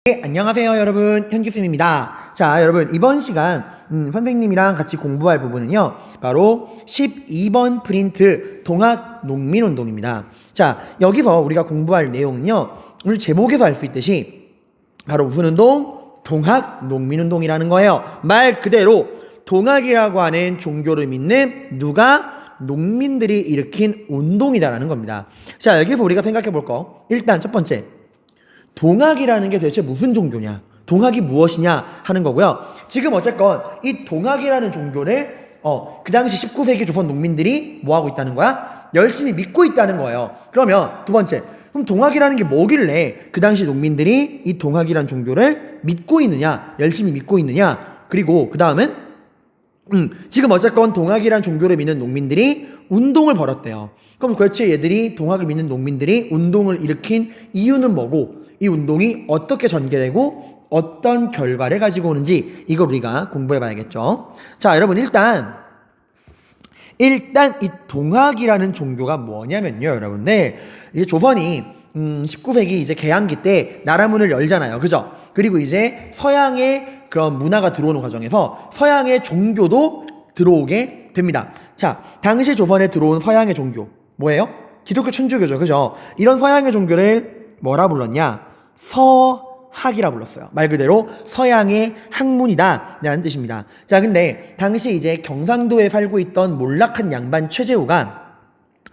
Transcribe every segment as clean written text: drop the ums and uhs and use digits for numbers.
네, 안녕하세요 여러분, 현규쌤입니다. 자, 여러분 이번 시간 선생님이랑 같이 공부할 부분은요 바로 12번 프린트 동학 농민운동입니다. 자, 여기서 우리가 공부할 내용은요 오늘 제목에서 알 수 있듯이 바로 무슨 운동? 동학 농민운동이라는 거예요. 말 그대로 동학이라고 하는 종교를 믿는 누가? 농민들이 일으킨 운동이다라는 겁니다. 자, 여기서 우리가 생각해 볼 거, 일단 첫 번째, 동학이라는 게 도대체 무슨 종교냐, 동학이 무엇이냐 하는 거고요. 지금 어쨌건 이 동학이라는 종교를 그 당시 19세기 조선 농민들이 뭐 하고 있다는 거야? 열심히 믿고 있다는 거예요. 그러면 두 번째, 그럼 동학이라는 게 뭐길래 그 당시 농민들이 이 동학이라는 종교를 믿고 있느냐, 열심히 믿고 있느냐. 그리고 그 다음은 지금 어쨌건 동학이라는 종교를 믿는 농민들이 운동을 벌였대요. 그럼 도대체 얘들이, 동학을 믿는 농민들이 운동을 일으킨 이유는 뭐고, 이 운동이 어떻게 전개되고 어떤 결과를 가지고 오는지, 이걸 우리가 공부해 봐야겠죠. 자, 여러분 일단 이 동학이라는 종교가 뭐냐면요, 여러분들, 이제 조선이 19세기 이제 개항기 때 나라문을 열잖아요, 그죠? 그리고 이제 서양의 그런 문화가 들어오는 과정에서 서양의 종교도 들어오게 됩니다. 자, 당시 조선에 들어온 서양의 종교 뭐예요? 기독교 천주교죠, 그죠? 이런 서양의 종교를 뭐라 불렀냐? 서학이라 불렀어요. 말 그대로 서양의 학문이다 라는 뜻입니다. 자, 근데 당시 이제 경상도에 살고 있던 몰락한 양반 최재우가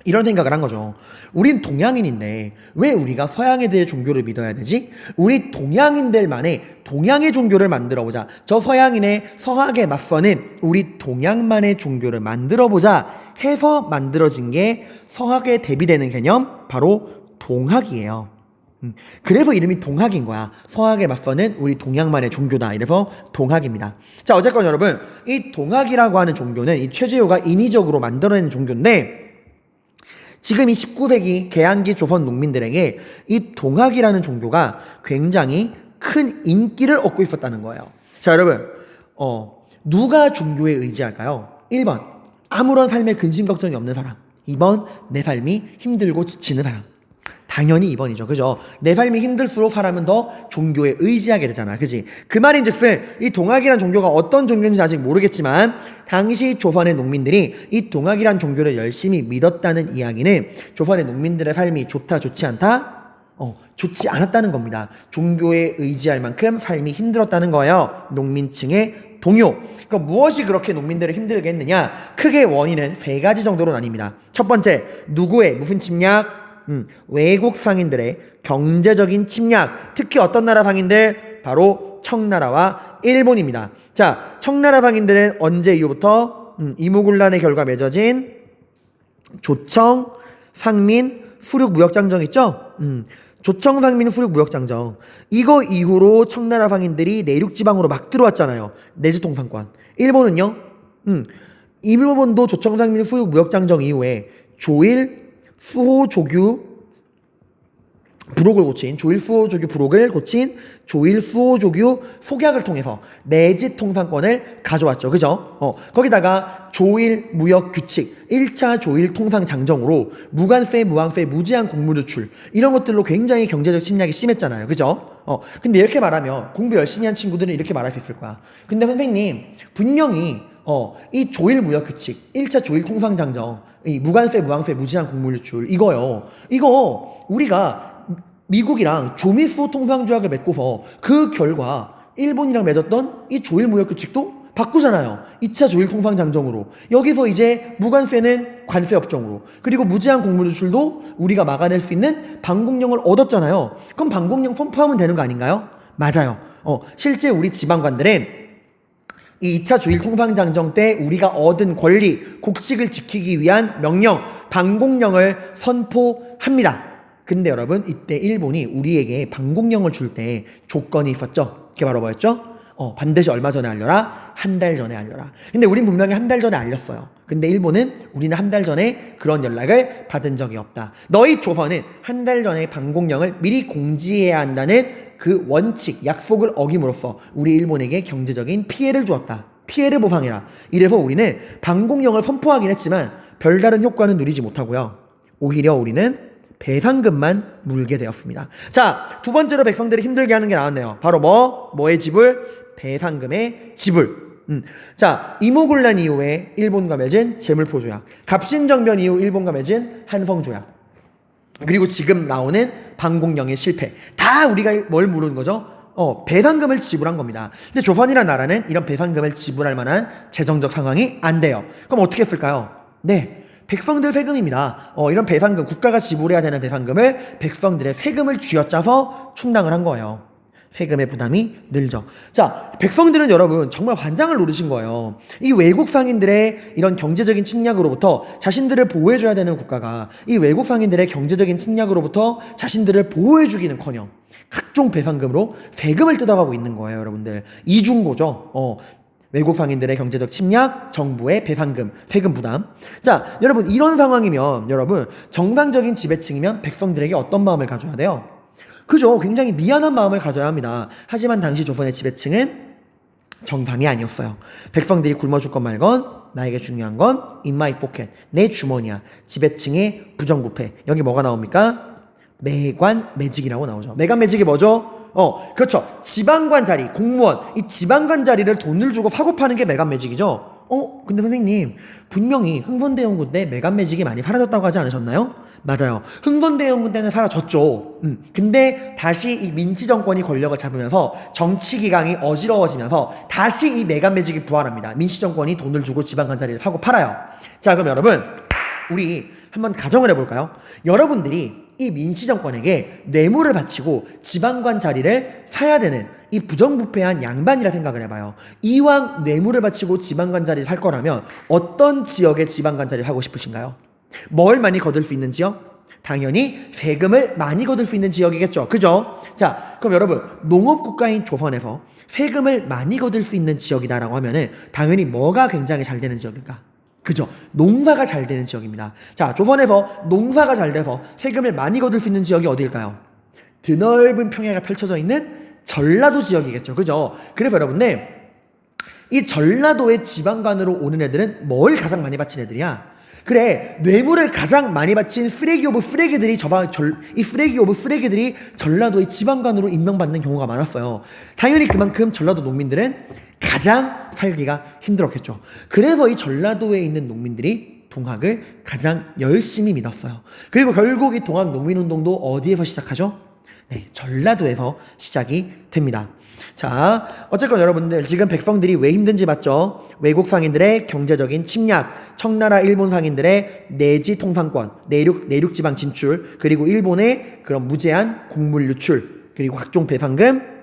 이런 생각을 한 거죠. 우린 동양인인데 왜 우리가 서양 애들의 종교를 믿어야 되지? 우리 동양인들만의 동양의 종교를 만들어보자. 저 서양인의 서학에 맞서는 우리 동양만의 종교를 만들어보자 해서 만들어진 게 서학에 대비되는 개념, 바로 동학이에요. 그래서 이름이 동학인 거야. 서학에 맞서는 우리 동양만의 종교다, 이래서 동학입니다. 자, 어쨌건 여러분, 이 동학이라고 하는 종교는 이 최재호가 인위적으로 만들어낸 종교인데, 지금 이 19세기 개항기 조선 농민들에게 이 동학이라는 종교가 굉장히 큰 인기를 얻고 있었다는 거예요. 자, 여러분, 누가 종교에 의지할까요? 1번, 아무런 삶에 근심 걱정이 없는 사람. 2번, 내 삶이 힘들고 지치는 사람. 당연히 2번이죠, 그죠? 내 삶이 힘들수록 사람은 더 종교에 의지하게 되잖아, 그지? 그 말인즉슨 이 동학이라는 종교가 어떤 종교인지 아직 모르겠지만 당시 조선의 농민들이 이 동학이라는 종교를 열심히 믿었다는 이야기는 조선의 농민들의 삶이 좋다, 좋지 않다? 좋지 않았다는 겁니다. 종교에 의지할 만큼 삶이 힘들었다는 거예요. 농민층의 동요. 그럼 무엇이 그렇게 농민들을 힘들게 했느냐? 크게 원인은 3가지 정도로 나뉩니다. 첫 번째, 누구의 무슨 침략? 외국 상인들의 경제적인 침략. 특히 어떤 나라 상인들? 바로 청나라와 일본입니다. 자, 청나라 상인들은 언제 이후부터? 이모군란의 결과 맺어진 조청, 상민, 수륙 무역장정 있죠? 조청, 상민, 수륙 무역장정. 이거 이후로 청나라 상인들이 내륙지방으로 막 들어왔잖아요. 내지통상권. 일본은요? 일본도 조청, 상민, 수륙 무역장정 이후에 조일, 수호조규 부록을 고친 조일 수호조규 속약을 통해서 내지 통상권을 가져왔죠, 그죠? 거기다가 조일 무역 규칙 1차 조일 통상 장정으로 무관세, 무항세, 무제한 곡물 유출, 이런 것들로 굉장히 경제적 침략이 심했잖아요, 그죠? 근데 이렇게 말하면 공부 열심히 한 친구들은 이렇게 말할 수 있을 거야. 근데 선생님, 분명히 이 조일 무역 규칙 1차 조일 통상 장정, 이 무관세, 무항세, 무제한 곡물 유출, 이거 우리가 미국이랑 조미수 통상조약을 맺고서 그 결과 일본이랑 맺었던 이 조일 무역 규칙도 바꾸잖아요. 2차 조일 통상 장정으로. 여기서 이제 무관세는 관세 협정으로, 그리고 무제한 곡물 유출도 우리가 막아낼 수 있는 방공령을 얻었잖아요. 그럼 방공령 선포하면 되는 거 아닌가요? 맞아요. 실제 우리 지방관들은 이 2차 조일 통상장정 때 우리가 얻은 권리, 곡식을 지키기 위한 명령, 방공령을 선포합니다. 근데 여러분, 이때 일본이 우리에게 방공령을 줄 때 조건이 있었죠. 그게 바로 뭐였죠? 반드시 얼마 전에 알려라? 한 달 전에 알려라. 근데 우린 분명히 한 달 전에 알렸어요. 근데 일본은 우리는 한 달 전에 그런 연락을 받은 적이 없다. 너희 조선은 한 달 전에 방공령을 미리 공지해야 한다는 그 원칙, 약속을 어김으로써 우리 일본에게 경제적인 피해를 주었다. 피해를 보상해라. 이래서 우리는 방공령을 선포하긴 했지만 별다른 효과는 누리지 못하고요. 오히려 우리는 배상금만 물게 되었습니다. 자, 두 번째로 백성들이 힘들게 하는 게 나왔네요. 바로 뭐의 지불? 배상금의 지불. 자, 이모군란 이후에 일본과 맺은 재물포조약, 갑신정변 이후 일본과 맺은 한성조약, 그리고 지금 나오는 방공령의 실패, 다 우리가 뭘 물은 거죠? 배상금을 지불한 겁니다. 근데 조선이라는 나라는 이런 배상금을 지불할 만한 재정적 상황이 안 돼요. 그럼 어떻게 했을까요? 네, 백성들 세금입니다. 이런 배상금, 국가가 지불해야 되는 배상금을 백성들의 세금을 쥐어짜서 충당을 한 거예요. 세금의 부담이 늘죠. 자, 백성들은 여러분 정말 환장을 노리신 거예요. 이 외국 상인들의 이런 경제적인 침략으로부터 자신들을 보호해줘야 되는 국가가 이 외국 상인들의 경제적인 침략으로부터 자신들을 보호해주기는커녕 각종 배상금으로 세금을 뜯어가고 있는 거예요, 여러분들. 이중고죠. 외국 상인들의 경제적 침략, 정부의 배상금, 세금 부담. 자, 여러분 이런 상황이면 여러분 정상적인 지배층이면 백성들에게 어떤 마음을 가져야 돼요? 그죠? 굉장히 미안한 마음을 가져야 합니다. 하지만 당시 조선의 지배층은 정상이 아니었어요. 백성들이 굶어 죽건 말건 나에게 중요한 건 in my pocket, 내 주머니야. 지배층의 부정부패. 여기 뭐가 나옵니까? 매관매직이라고 나오죠. 매관매직이 뭐죠? 그렇죠. 지방관 자리, 공무원. 이 지방관 자리를 돈을 주고 사고 파는 게 매관매직이죠. 근데 선생님, 분명히 흥선대원군 때 매관매직이 많이 사라졌다고 하지 않으셨나요? 맞아요. 흥선대원군 때는 사라졌죠. 근데 다시 이 민치 정권이 권력을 잡으면서 정치 기강이 어지러워지면서 다시 이 매관매직이 부활합니다. 민치 정권이 돈을 주고 지방관 자리를 사고 팔아요. 자, 그럼 여러분, 우리 한번 가정을 해볼까요? 여러분들이 이 민치 정권에게 뇌물을 바치고 지방관 자리를 사야 되는 이 부정부패한 양반이라 생각을 해봐요. 이왕 뇌물을 바치고 지방관 자리를 살 거라면 어떤 지역의 지방관 자리를 하고 싶으신가요? 뭘 많이 거둘 수 있는 지역? 당연히 세금을 많이 거둘 수 있는 지역이겠죠. 그죠? 자, 그럼 여러분, 농업국가인 조선에서 세금을 많이 거둘 수 있는 지역이다라고 하면은 당연히 뭐가 굉장히 잘 되는 지역일까? 그죠? 농사가 잘 되는 지역입니다. 자, 조선에서 농사가 잘 돼서 세금을 많이 거둘 수 있는 지역이 어디일까요? 드넓은 평야가 펼쳐져 있는 전라도 지역이겠죠. 그죠? 그래서 여러분들, 이 전라도의 지방관으로 오는 애들은 뭘 가장 많이 바친 애들이야? 그래, 뇌물을 가장 많이 바친 쓰레기 오브 쓰레기들이 이 쓰레기 오브 쓰레기들이 전라도의 지방관으로 임명받는 경우가 많았어요. 당연히 그만큼 전라도 농민들은 가장 살기가 힘들었겠죠. 그래서 이 전라도에 있는 농민들이 동학을 가장 열심히 믿었어요. 그리고 결국 이 동학 농민운동도 어디에서 시작하죠? 네, 전라도에서 시작이 됩니다. 자, 어쨌건 여러분들 지금 백성들이 왜 힘든지 봤죠? 외국 상인들의 경제적인 침략, 청나라 일본 상인들의 내지 통상권, 내륙 지방 진출, 그리고 일본의 그런 무제한 곡물 유출, 그리고 각종 배상금,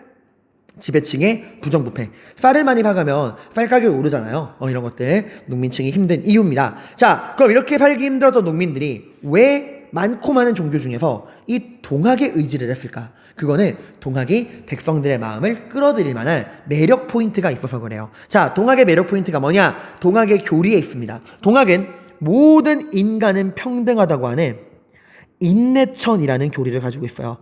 지배층의 부정부패. 쌀을 많이 사가면 쌀 가격이 오르잖아요. 이런 것들 농민층이 힘든 이유입니다. 자, 그럼 이렇게 살기 힘들었던 농민들이 왜 많고 많은 종교 중에서 이 동학의 의지를 했을까? 그거는 동학이 백성들의 마음을 끌어들일 만한 매력 포인트가 있어서 그래요. 자, 동학의 매력 포인트가 뭐냐? 동학의 교리에 있습니다. 동학은 모든 인간은 평등하다고 하는 인내천이라는 교리를 가지고 있어요.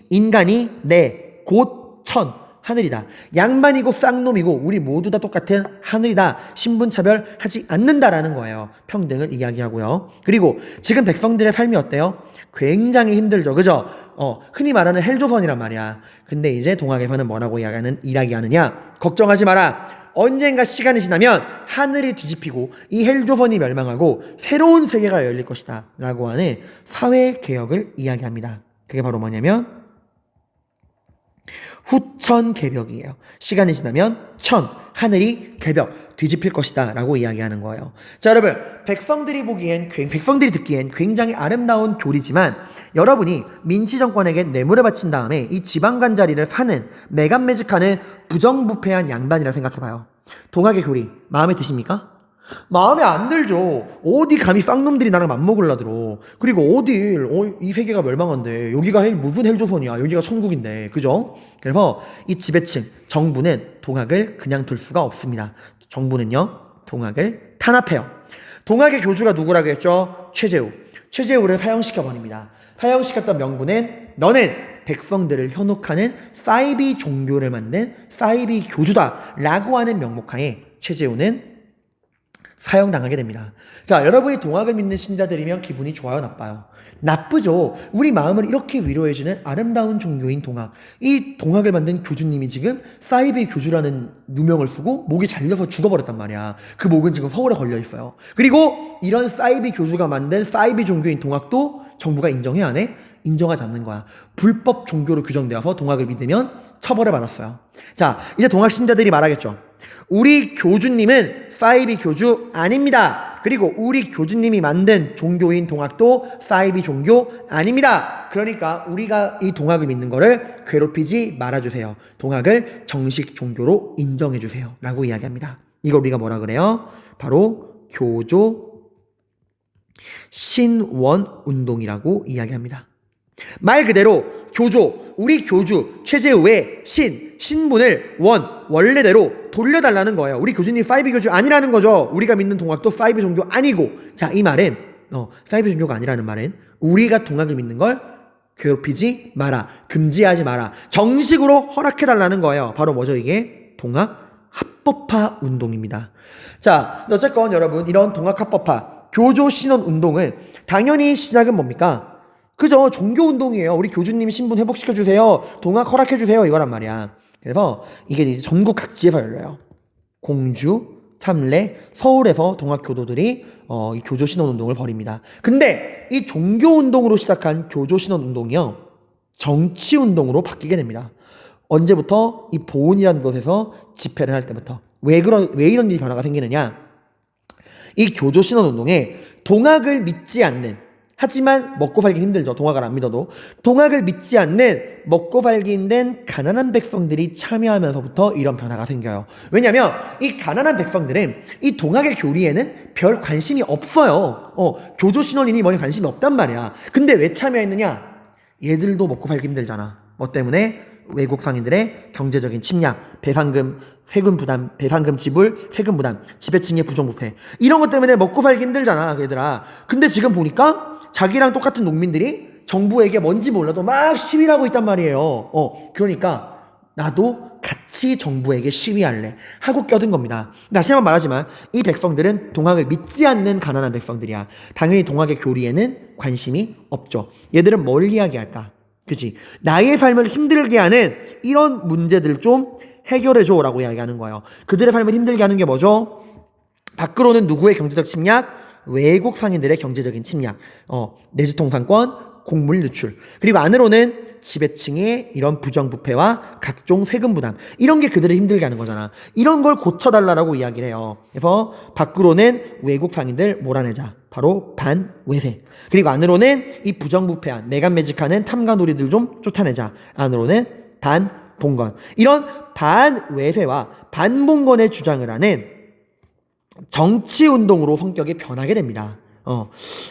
인간이 내, 곧 천, 하늘이다. 양반이고 쌍놈이고 우리 모두 다 똑같은 하늘이다. 신분차별하지 않는다라는 거예요. 평등을 이야기하고요. 그리고 지금 백성들의 삶이 어때요? 굉장히 힘들죠. 그죠? 흔히 말하는 헬조선이란 말이야. 근데 이제 동학에서는 뭐라고 이야기하느냐? 걱정하지 마라. 언젠가 시간이 지나면 하늘이 뒤집히고 이 헬조선이 멸망하고 새로운 세계가 열릴 것이다 라고 하는 사회개혁을 이야기합니다. 그게 바로 뭐냐면 후천개벽이에요. 시간이 지나면 하늘이 개벽, 뒤집힐 것이다 라고 이야기하는 거예요. 자, 여러분, 백성들이 듣기엔 굉장히 아름다운 교리지만 여러분이 민치정권에게 뇌물을 바친 다음에 이 지방관 자리를 사는 매간매직하는 부정부패한 양반이라 생각해봐요. 동학의 교리 마음에 드십니까? 마음에 안 들죠. 어디 감히 쌍놈들이 나랑 맞먹으려 들어. 그리고 이 세계가 멸망한데 여기가 무슨 헬조선이야. 여기가 천국인데. 그죠? 그래서 이 지배층 정부는 동학을 그냥 둘 수가 없습니다. 정부는요 동학을 탄압해요. 동학의 교주가 누구라고 했죠? 최재우를 사형시켜버립니다. 사형시켰던 명분은 너는 백성들을 현혹하는 사이비 종교를 만든 사이비 교주다 라고 하는 명목하에 최재우는 사형당하게 됩니다. 자, 여러분이 동학을 믿는 신자들이면 기분이 좋아요, 나빠요? 나쁘죠. 우리 마음을 이렇게 위로해주는 아름다운 종교인 동학. 이 동학을 만든 교주님이 지금 사이비 교주라는 누명을 쓰고 목이 잘려서 죽어버렸단 말이야. 그 목은 지금 서울에 걸려있어요. 그리고 이런 사이비 교주가 만든 사이비 종교인 동학도 정부가 인정해 안 해? 인정하지 않는 거야. 불법 종교로 규정되어서 동학을 믿으면 처벌을 받았어요. 자, 이제 동학 신자들이 말하겠죠. 우리 교주님은 사이비 교주 아닙니다. 그리고 우리 교주님이 만든 종교인 동학도 사이비 종교 아닙니다. 그러니까 우리가 이 동학을 믿는 거를 괴롭히지 말아주세요. 동학을 정식 종교로 인정해주세요. 라고 이야기합니다. 이걸 우리가 뭐라 그래요? 바로 교조 신원 운동이라고 이야기합니다. 말 그대로 교조, 우리 교주 최재우의 신분을 원래대로 돌려달라는 거예요. 우리 교주님 사이비 교주 아니라는 거죠. 우리가 믿는 동학도 사이비 종교 아니고. 자, 이 말은 사이비 종교가 아니라는 말은 우리가 동학을 믿는 걸 괴롭히지 마라, 금지하지 마라, 정식으로 허락해달라는 거예요. 바로 뭐죠? 이게 동학 합법화 운동입니다. 자, 어쨌건 여러분, 이런 동학 합법화 교조 신원 운동은 당연히 시작은 뭡니까? 그죠? 종교운동이에요. 우리 교주님 신분 회복시켜주세요. 동학 허락해주세요. 이거란 말이야. 그래서 이게 이제 전국 각지에서 열려요. 공주, 삼례, 서울에서 동학 교도들이 이 교조 신원 운동을 벌입니다. 근데 이 종교운동으로 시작한 교조 신원 운동이요, 정치운동으로 바뀌게 됩니다. 언제부터? 이 보은이라는 곳에서 집회를 할 때부터. 왜 이런 일이 변화가 생기느냐? 이 교조 신원 운동에 동학을 믿지 않는, 하지만 먹고 살기 힘들죠. 동학을 안 믿어도. 동학을 믿지 않는 먹고 살기 힘든 가난한 백성들이 참여하면서부터 이런 변화가 생겨요. 왜냐하면 이 가난한 백성들은 이 동학의 교리에는 별 관심이 없어요. 교조 신원이니 뭐니 관심이 없단 말이야. 근데 왜 참여했느냐? 얘들도 먹고 살기 힘들잖아. 뭐 때문에? 외국 상인들의 경제적인 침략, 배상금, 세금 부담, 배상금 지불, 세금 부담, 지배층의 부정부패, 이런 것 때문에 먹고 살기 힘들잖아, 얘들아. 근데 지금 보니까 자기랑 똑같은 농민들이 정부에게 뭔지 몰라도 막 시위를 하고 있단 말이에요. 그러니까 나도 같이 정부에게 시위할래 하고 껴든 겁니다. 다시 한번 말하지만 이 백성들은 동학을 믿지 않는 가난한 백성들이야. 당연히 동학의 교리에는 관심이 없죠. 얘들은 뭘 이야기할까? 그치? 나의 삶을 힘들게 하는 이런 문제들 좀 해결해줘 라고 이야기하는 거예요. 그들의 삶을 힘들게 하는 게 뭐죠? 밖으로는 누구의 경제적 침략? 외국 상인들의 경제적인 침략, 내수통상권, 곡물 유출, 그리고 안으로는 지배층의 이런 부정부패와 각종 세금 부담, 이런 게 그들을 힘들게 하는 거잖아. 이런 걸 고쳐달라고 이야기를 해요. 그래서 밖으로는 외국 상인들 몰아내자, 바로 반외세. 그리고 안으로는 이 부정부패한 매간매직하는 탐관오리들 좀 쫓아내자, 안으로는 반봉건. 이런 반외세와 반봉건의 주장을 하는 정치운동으로 성격이 변하게 됩니다.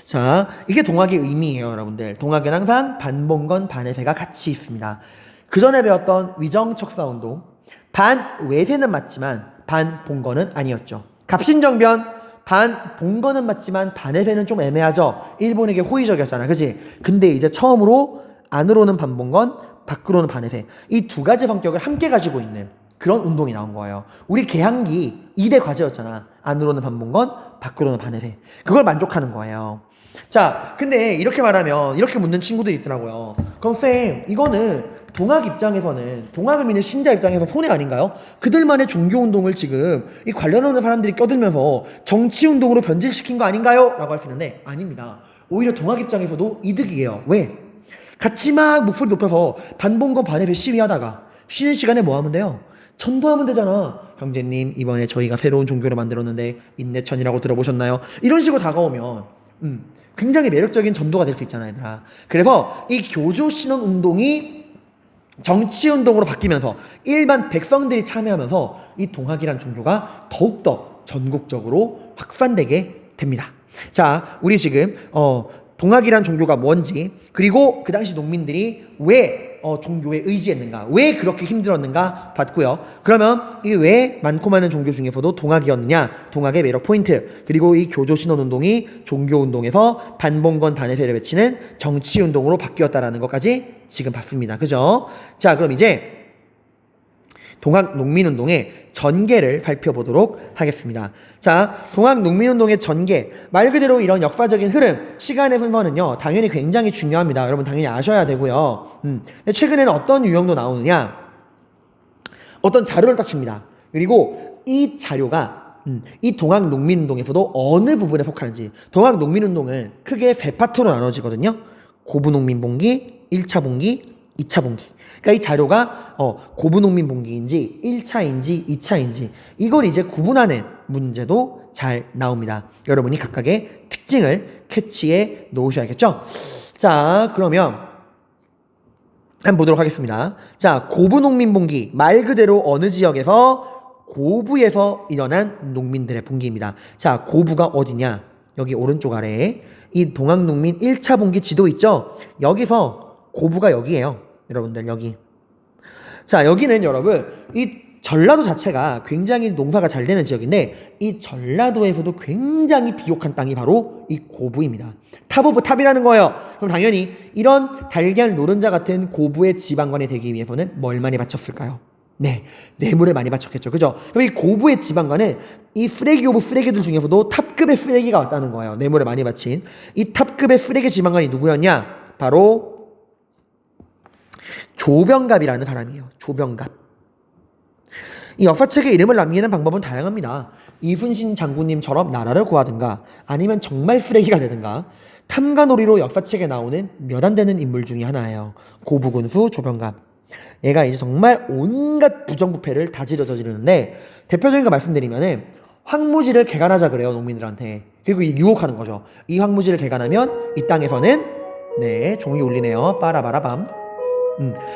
자, 이게 동학의 의미예요, 여러분들. 동학은 항상 반봉건, 반외세가 같이 있습니다. 그 전에 배웠던 위정척사운동, 반외세는 맞지만 반봉건은 아니었죠. 갑신정변, 반봉건은 맞지만 반외세는 좀 애매하죠. 일본에게 호의적이었잖아, 그치? 근데 이제 처음으로 안으로는 반봉건, 밖으로는 반외세, 이 두 가지 성격을 함께 가지고 있는 그런 운동이 나온 거예요. 우리 개항기 2대 과제였잖아. 안으로는 반봉건, 밖으로는 반외세. 그걸 만족하는 거예요. 자, 근데 이렇게 말하면 이렇게 묻는 친구들이 있더라고요. 그럼 쌤, 이거는 동학 입장에서는, 동학을 믿는 신자 입장에서 손해 아닌가요? 그들만의 종교운동을 지금 이 관련하는 사람들이 껴들면서 정치운동으로 변질시킨 거 아닌가요? 라고 할 수 있는데 아닙니다. 오히려 동학 입장에서도 이득이에요. 왜? 같이 막 목소리 높여서 반봉건 반외세 시위하다가 쉬는 시간에 뭐 하면 돼요? 전도하면 되잖아. 형제님, 이번에 저희가 새로운 종교를 만들었는데 인내천이라고 들어보셨나요? 이런 식으로 다가오면 굉장히 매력적인 전도가 될 수 있잖아, 얘들아. 그래서 이 교조 신원 운동이 정치운동으로 바뀌면서 일반 백성들이 참여하면서 이 동학이란 종교가 더욱더 전국적으로 확산되게 됩니다. 자, 우리 지금 동학이란 종교가 뭔지, 그리고 그 당시 농민들이 왜 종교에 의지했는가, 왜 그렇게 힘들었는가 봤고요. 그러면 이 왜 많고 많은 종교 중에서도 동학이었느냐, 동학의 매력 포인트, 그리고 이 교조 신원 운동이 종교 운동에서 반봉건 반외세를 외치는 정치 운동으로 바뀌었다라는 것까지 지금 봤습니다. 그죠? 자, 그럼 이제 동학 농민 운동의 전개를 살펴보도록 하겠습니다. 자, 동학농민운동의 전개. 말 그대로 이런 역사적인 흐름, 시간의 순서는요, 당연히 굉장히 중요합니다. 여러분 당연히 아셔야 되고요. 근데 최근에는 어떤 유형도 나오느냐? 어떤 자료를 딱 줍니다. 그리고 이 자료가 이 동학농민운동에서도 어느 부분에 속하는지. 동학농민운동은 크게 세 파트로 나눠지거든요. 고부농민봉기, 1차 봉기, 2차 봉기. 그러니까 이 자료가 고부농민봉기인지 1차인지 2차인지 이걸 이제 구분하는 문제도 잘 나옵니다. 여러분이 각각의 특징을 캐치해 놓으셔야겠죠? 자, 그러면 한번 보도록 하겠습니다. 자, 고부농민봉기. 말 그대로 어느 지역에서 고부에서 일어난 농민들의 봉기입니다. 자, 고부가 어디냐? 여기 오른쪽 아래에 이 동학농민 1차 봉기 지도 있죠? 여기서 고부가 여기에요. 여러분들 여기. 자, 여기는 여러분 이 전라도 자체가 굉장히 농사가 잘 되는 지역인데 이 전라도에서도 굉장히 비옥한 땅이 바로 이 고부입니다. 탑 오브 탑이라는 거예요. 그럼 당연히 이런 달걀 노른자 같은 고부의 지방관이 되기 위해서는 뭘 많이 바쳤을까요? 네, 뇌물을 많이 바쳤겠죠. 그죠? 그럼 이 고부의 지방관은 이 쓰레기 오브 쓰레기들 중에서도 탑급의 쓰레기가 왔다는 거예요. 뇌물을 많이 바친. 이 탑급의 쓰레기 지방관이 누구였냐? 바로 조병갑이라는 사람이에요. 조병갑. 이 역사책에 이름을 남기는 방법은 다양합니다. 이순신 장군님처럼 나라를 구하든가 아니면 정말 쓰레기가 되든가 탐관오리로 역사책에 나오는 몇 안 되는 인물 중에 하나예요. 고부군수 조병갑. 얘가 이제 정말 온갖 부정부패를 다 저지르는데 대표적인 거 말씀드리면은 황무지를 개간하자 그래요. 농민들한테. 그리고 유혹하는 거죠. 이 황무지를 개간하면 이 땅에서는 네, 종이 울리네요. 빠라바라밤.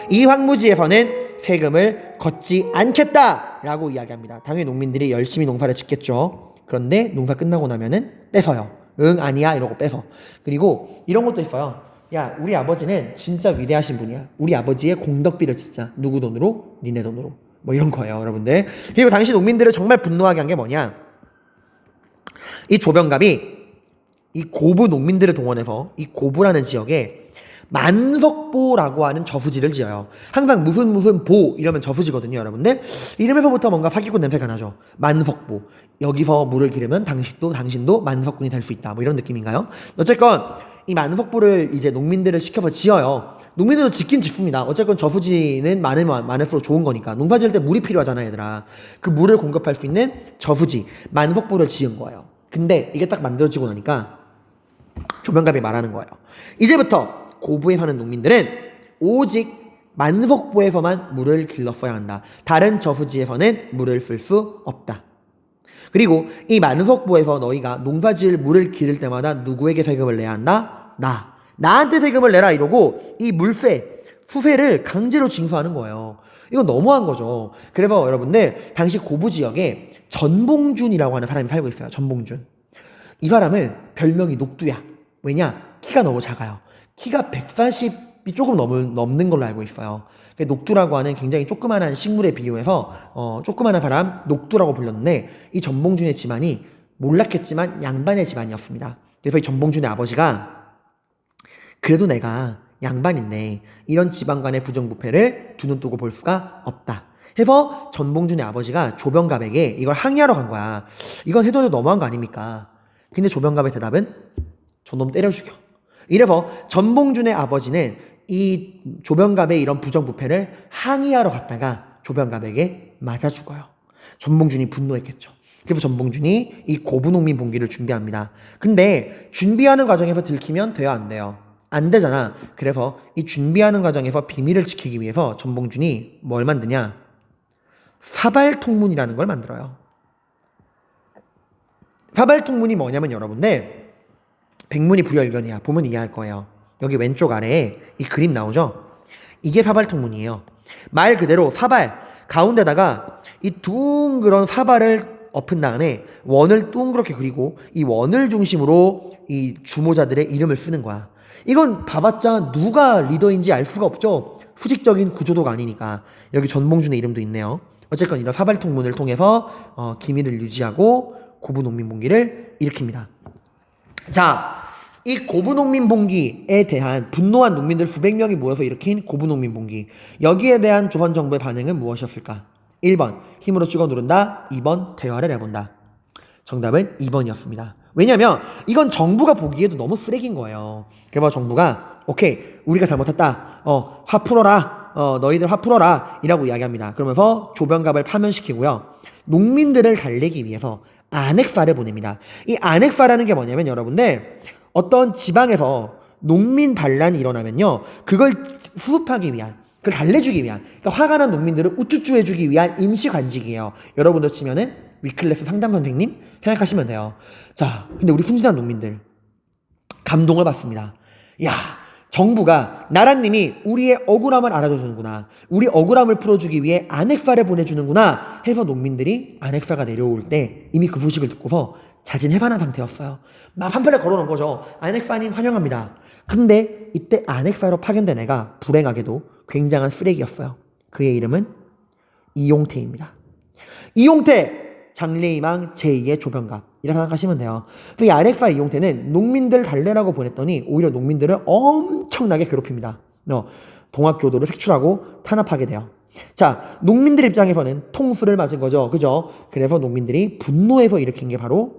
이 황무지에서는 세금을 걷지 않겠다라고 이야기합니다. 당연히 농민들이 열심히 농사를 짓겠죠. 그런데 농사 끝나고 나면은 뺏어요. 응 아니야 이러고 뺏어. 그리고 이런 것도 있어요. 야, 우리 아버지는 진짜 위대하신 분이야. 우리 아버지의 공덕비를 진짜 누구 돈으로? 니네 돈으로. 뭐 이런 거예요, 여러분들. 그리고 당시 농민들을 정말 분노하게 한 게 뭐냐? 이 조병갑이 이 고부 농민들을 동원해서 이 고부라는 지역에 만석보라고 하는 저수지를 지어요. 항상 무슨 보 이러면 저수지거든요, 여러분들. 이름에서부터 뭔가 사기꾼 냄새가 나죠. 만석보. 여기서 물을 기르면 당신도 만석군이 될 수 있다. 뭐 이런 느낌인가요? 어쨌건 이 만석보를 이제 농민들을 시켜서 지어요. 농민들도 짓긴 짓습니다. 어쨌건 저수지는 많을수록 좋은 거니까. 농사 지을 때 물이 필요하잖아, 얘들아. 그 물을 공급할 수 있는 저수지 만석보를 지은 거예요. 근데 이게 딱 만들어지고 나니까 조병갑이 말하는 거예요. 이제부터 고부에 사는 농민들은 오직 만석보에서만 물을 길렀어야 한다. 다른 저수지에서는 물을 쓸 수 없다. 그리고 이 만석보에서 너희가 농사지을 물을 기를 때마다 누구에게 세금을 내야 한다? 나한테 세금을 내라 이러고 이 물세, 수세를 강제로 징수하는 거예요. 이건 너무한 거죠. 그래서 여러분들 당시 고부 지역에 전봉준이라고 하는 사람이 살고 있어요. 전봉준. 이 사람은 별명이 녹두야. 왜냐? 키가 너무 작아요. 키가 140이 조금 넘는 걸로 알고 있어요. 녹두라고 하는 굉장히 조그만한 식물에 비유해서 조그만한 사람 녹두라고 불렀는데 이 전봉준의 집안이 몰락했지만 양반의 집안이었습니다. 그래서 이 전봉준의 아버지가 그래도 내가 양반인데 이런 집안 간의 부정부패를 두 눈 뜨고 볼 수가 없다. 해서 전봉준의 아버지가 조병갑에게 이걸 항의하러 간 거야. 이건 해도 너무한 거 아닙니까? 근데 조병갑의 대답은 저놈 때려 죽여. 이래서 전봉준의 아버지는 이 조병갑의 이런 부정부패를 항의하러 갔다가 조병갑에게 맞아 죽어요. 전봉준이 분노했겠죠. 그래서 전봉준이 이 고부농민 봉기를 준비합니다. 근데 준비하는 과정에서 들키면 돼요, 안 돼요? 안 되잖아. 그래서 이 준비하는 과정에서 비밀을 지키기 위해서 전봉준이 뭘 만드냐? 사발통문이라는 걸 만들어요. 사발통문이 뭐냐면 여러분들 백문이 불여일견이야. 보면 이해할 거예요. 여기 왼쪽 아래에 이 그림 나오죠? 이게 사발통문이에요. 말 그대로 사발 가운데다가 이 둥그런 사발을 엎은 다음에 원을 둥그렇게 그리고 이 원을 중심으로 이 주모자들의 이름을 쓰는 거야. 이건 봐봤자 누가 리더인지 알 수가 없죠. 수직적인 구조도가 아니니까. 여기 전봉준의 이름도 있네요. 어쨌건 이런 사발통문을 통해서 기밀을 유지하고 고부농민봉기를 일으킵니다. 자, 이 고부농민봉기에 대한 분노한 농민들 수백 명이 모여서 일으킨 고부농민봉기. 여기에 대한 조선 정부의 반응은 무엇이었을까? 1번 힘으로 찍어 누른다. 2번 대화를 해본다. 정답은 2번이었습니다. 왜냐면 이건 정부가 보기에도 너무 쓰레기인 거예요. 그래서 정부가 오케이 우리가 잘못했다. 화 풀어라. 너희들 화 풀어라 이라고 이야기합니다. 그러면서 조병갑을 파면시키고요. 농민들을 달래기 위해서 안핵사를 보냅니다. 이 안핵사라는 게 뭐냐면 여러분들 어떤 지방에서 농민 반란이 일어나면요. 그걸 수습하기 위한 그걸 달래주기 위한 그러니까 화가 난 농민들을 우쭈쭈 해주기 위한 임시관직이에요. 여러분들 치면은 위클래스 상담 선생님 생각하시면 돼요. 자, 근데 우리 순진한 농민들 감동을 받습니다. 야, 정부가 나라님이 우리의 억울함을 알아줘주는구나. 우리 억울함을 풀어주기 위해 안핵사를 보내주는구나 해서 농민들이 안핵사가 내려올 때 이미 그 소식을 듣고서 자진해산한 상태였어요. 막 한편에 걸어놓은 거죠. 안핵사님 환영합니다. 근데 이때 안핵사로 파견된 애가 불행하게도 굉장한 쓰레기였어요. 그의 이름은 이용태입니다. 이용태 장래희망 제2의 조병갑 이렇게 생각하시면 돼요. 이 안핵사 이용태는 농민들 달래라고 보냈더니 오히려 농민들을 엄청나게 괴롭힙니다. 동학교도를 색출하고 탄압하게 돼요. 자, 농민들 입장에서는 통수를 맞은 거죠. 그죠? 그래서 농민들이 분노해서 일으킨 게 바로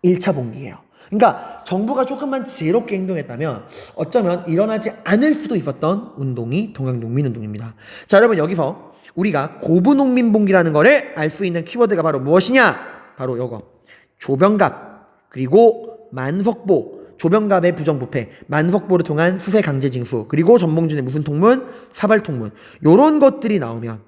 1차 봉기예요. 그러니까 정부가 조금만 지혜롭게 행동했다면 어쩌면 일어나지 않을 수도 있었던 운동이 동학농민운동입니다. 자, 여러분 여기서 우리가 고부농민봉기라는 거를 알 수 있는 키워드가 바로 무엇이냐? 바로 요거. 조병갑 그리고 만석보. 조병갑의 부정부패, 만석보를 통한 수세 강제징수, 그리고 전봉준의 무슨 통문? 사발통문. 요런 것들이 나오면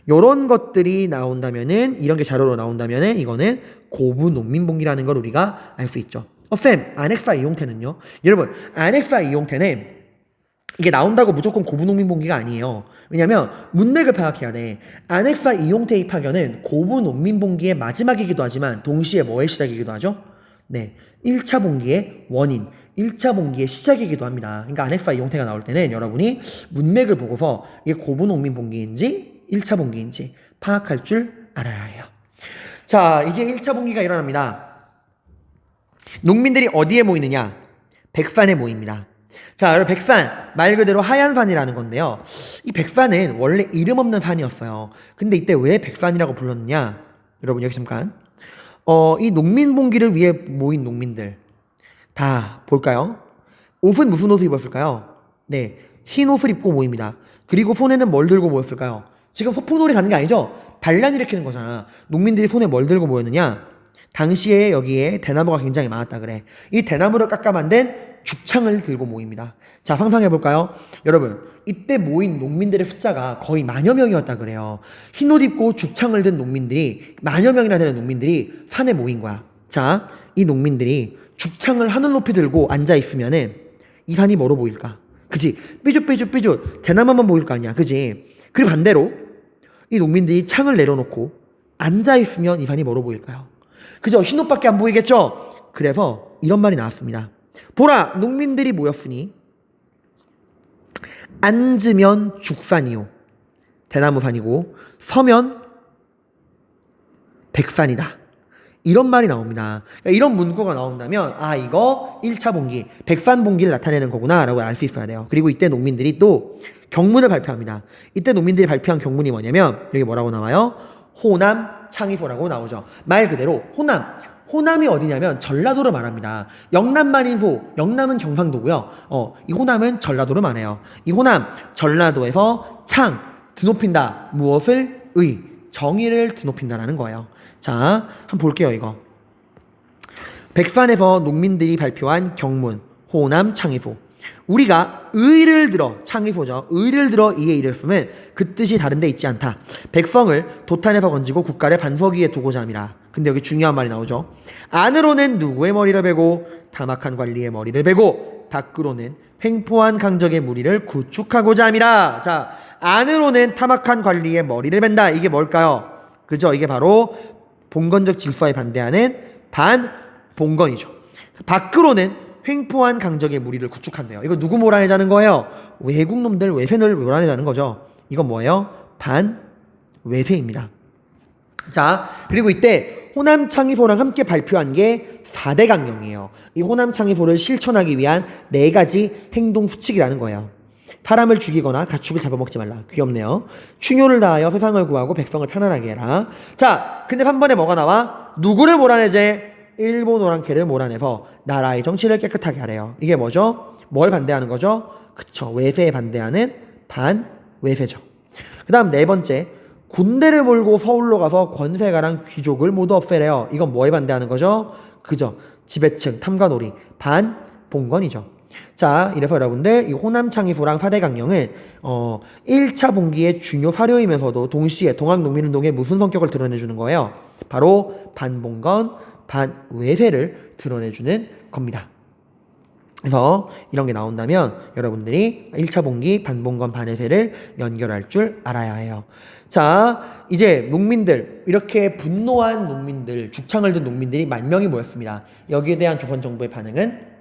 요런 것들이 나온다면은 이런 게 자료로 나온다면은 이거는 고부농민봉기라는 걸 우리가 알 수 있죠. 쌤, 안핵사 이용태는요? 여러분, 안핵사 이용태는 이게 나온다고 무조건 고부농민봉기가 아니에요. 왜냐면 문맥을 파악해야 돼. 안핵사 이용태의 파견은 고부농민봉기의 마지막이기도 하지만 동시에 뭐의 시작이기도 하죠? 네, 1차 봉기의 원인, 1차 봉기의 시작이기도 합니다. 그러니까 안핵사 이용태가 나올 때는 여러분이 문맥을 보고서 이게 고부농민봉기인지 1차 봉기인지 파악할 줄 알아야 해요. 자, 이제 1차 봉기가 일어납니다. 농민들이 어디에 모이느냐? 백산에 모입니다. 자, 여러분 백산 말 그대로 하얀 산이라는 건데요. 이 백산은 원래 이름 없는 산이었어요. 근데 이때 왜 백산이라고 불렀느냐? 여러분 여기 잠깐. 이 농민봉기를 위해 모인 농민들 다 볼까요? 옷은 무슨 옷을 입었을까요? 네, 흰 옷을 입고 모입니다. 그리고 손에는 뭘 들고 모였을까요? 지금 소풍놀이 가는 게 아니죠? 반란 일으키는 거잖아. 농민들이 손에 뭘 들고 모였느냐? 당시에 여기에 대나무가 굉장히 많았다 그래. 이 대나무를 깎아 만든 죽창을 들고 모입니다. 자, 상상해볼까요? 여러분, 이때 모인 농민들의 숫자가 거의 만여 명이었다 그래요. 흰옷 입고 죽창을 든 농민들이, 만여 명이나 되는 농민들이 산에 모인 거야. 자, 이 농민들이 죽창을 하늘 높이 들고 앉아있으면은 이 산이 뭐로 보일까? 그지? 삐죽삐죽삐죽 대나무만 보일 거 아니야. 그지? 그리고 반대로 이 농민들이 창을 내려놓고 앉아있으면 이 산이 뭐로 보일까요? 그죠? 흰옷밖에 안 보이겠죠? 그래서 이런 말이 나왔습니다. 보라, 농민들이 모였으니 앉으면 죽산이요, 대나무산이고 서면 백산이다. 이런 말이 나옵니다. 그러니까 이런 문구가 나온다면 이거 1차 봉기, 백산 봉기를 나타내는 거구나 라고 알 수 있어야 돼요. 그리고 이때 농민들이 또 경문을 발표합니다. 이때 농민들이 발표한 경문이 뭐냐면 여기 뭐라고 나와요? 호남 창의소라고 나오죠. 말 그대로 호남이 어디냐면 전라도를 말합니다. 영남만인소, 영남은 경상도고요. 이 호남은 전라도를 말해요. 이 호남, 전라도에서 창, 드높인다. 무엇을? 정의를 드높인다라는 거예요. 자, 한번 볼게요, 이거. 백산에서 농민들이 발표한 경문, 호남 창의소. 우리가 의를 들어, 창의소죠. 의를 들어 이에 이르렀으면 그 뜻이 다른 데 있지 않다. 백성을 도탄에서 건지고 국가를 반석 위에 두고자 함이라. 근데 여기 중요한 말이 나오죠. 안으로는 누구의 머리를 베고 타막한 관리의 머리를 베고 밖으로는 횡포한 강적의 무리를 구축하고자 함이라. 자, 안으로는 타막한 관리의 머리를 벤다. 이게 뭘까요? 그죠? 이게 바로 봉건적 질서에 반대하는 반봉건이죠. 밖으로는 횡포한 강적의 무리를 구축한대요. 이거 누구 몰아내자는 거예요? 외국 놈들, 외세를 몰아내자는 거죠. 이건 뭐예요? 반외세입니다. 자, 그리고 이때 호남 창의소랑 함께 발표한 게 4대 강령이에요. 이 호남 창의소를 실천하기 위한 4가지 행동 수칙이라는 거예요. 사람을 죽이거나 가축을 잡아먹지 말라. 귀엽네요. 충효를 다하여 세상을 구하고 백성을 편안하게 해라. 자, 근데 한 번에 뭐가 나와? 누구를 몰아내제? 일본 오랑캐를 몰아내서 나라의 정치를 깨끗하게 하래요. 이게 뭐죠? 뭘 반대하는 거죠? 그쵸. 외세에 반대하는 반외세죠. 그 다음 네 번째, 군대를 몰고 서울로 가서 권세가랑 귀족을 모두 없애래요. 이건 뭐에 반대하는 거죠? 그죠. 지배층, 탐관오리, 반봉건이죠. 자, 이래서 여러분들 이 호남 창의소랑 4대 강령은 1차 봉기의 중요 사료이면서도 동시에 동학농민운동의 무슨 성격을 드러내주는 거예요? 바로 반봉건, 반외세를 드러내주는 겁니다. 그래서 이런 게 나온다면 여러분들이 1차 봉기, 반봉건, 반외세를 연결할 줄 알아야 해요. 자, 이제 농민들, 이렇게 분노한 농민들, 죽창을 든 농민들이 10,000명이 모였습니다. 여기에 대한 조선 정부의 반응은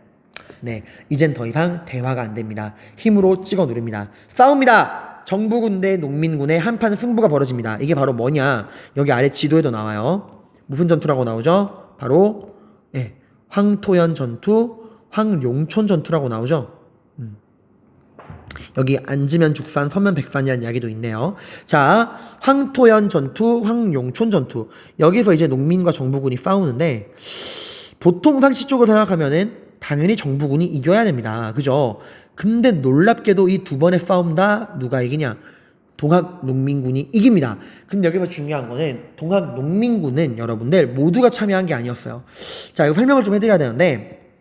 네, 이젠 더 이상 대화가 안 됩니다. 힘으로 찍어 누릅니다. 싸웁니다. 정부군 대 농민군의 한판 승부가 벌어집니다. 이게 바로 뭐냐? 여기 아래 지도에도 나와요. 무슨 전투라고 나오죠? 바로 황토연 전투, 황룡촌 전투라고 나오죠. 여기 앉으면 죽산, 서면 백산이라는 이야기도 있네요. 자, 황토연 전투, 황룡촌 전투. 여기서 이제 농민과 정부군이 싸우는데 보통 상식적으로 생각하면은 당연히 정부군이 이겨야 됩니다. 그죠? 근데 놀랍게도 이 두 번의 싸움 다 누가 이기냐? 동학농민군이 이깁니다. 근데 여기서 중요한 거는 동학농민군은 여러분들 모두가 참여한 게 아니었어요. 자, 이거 설명을 좀 해드려야 되는데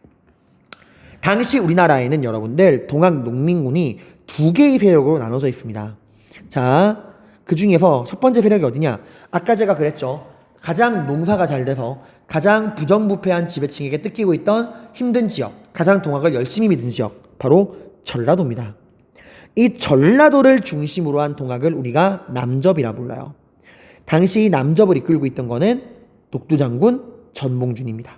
당시 우리나라에는 여러분들 동학농민군이 2개의 세력으로 나눠져 있습니다. 자, 그 중에서 첫 번째 세력이 어디냐? 아까 제가 그랬죠. 가장 농사가 잘 돼서 가장 부정부패한 지배층에게 뜯기고 있던 힘든 지역, 가장 동학을 열심히 믿은 지역, 바로 전라도입니다. 이 전라도를 중심으로 한 동학을 우리가 남접이라 불러요. 당시 남접을 이끌고 있던 거는 독두장군 전봉준입니다.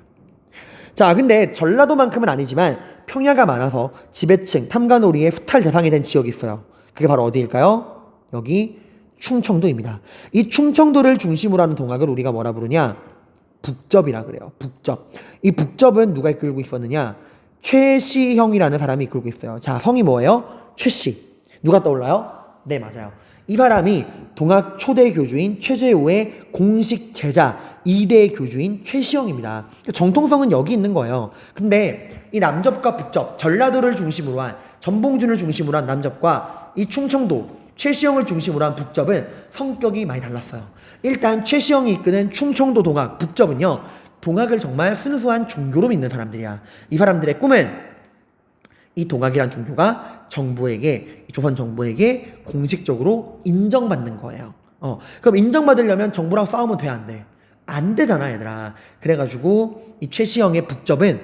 자, 근데 전라도만큼은 아니지만 평야가 많아서 지배층, 탐관오리의 수탈 대상이 된 지역이 있어요. 그게 바로 어디일까요? 여기 충청도입니다. 이 충청도를 중심으로 하는 동학을 우리가 뭐라 부르냐? 북접이라 그래요. 북접. 이 북접은 누가 이끌고 있었느냐? 최시형이라는 사람이 이끌고 있어요. 자, 성이 뭐예요? 최씨. 누가 떠올라요? 네, 맞아요. 이 사람이 동학 초대 교주인 최재우의 공식 제자 2대 교주인 최시형입니다. 정통성은 여기 있는 거예요. 근데 이 남접과 북접, 전라도를 중심으로 한, 전봉준을 중심으로 한 남접과 이 충청도 최시형을 중심으로 한 북접은 성격이 많이 달랐어요. 일단 최시형이 이끄는 충청도 동학, 북접은요, 동학을 정말 순수한 종교로 믿는 사람들이야. 이 사람들의 꿈은 이 동학이란 종교가 정부에게, 조선 정부에게 공식적으로 인정받는 거예요. 그럼 인정받으려면 정부랑 싸우면 돼, 안 돼? 안 되잖아, 얘들아. 그래가지고 이 최시형의 북접은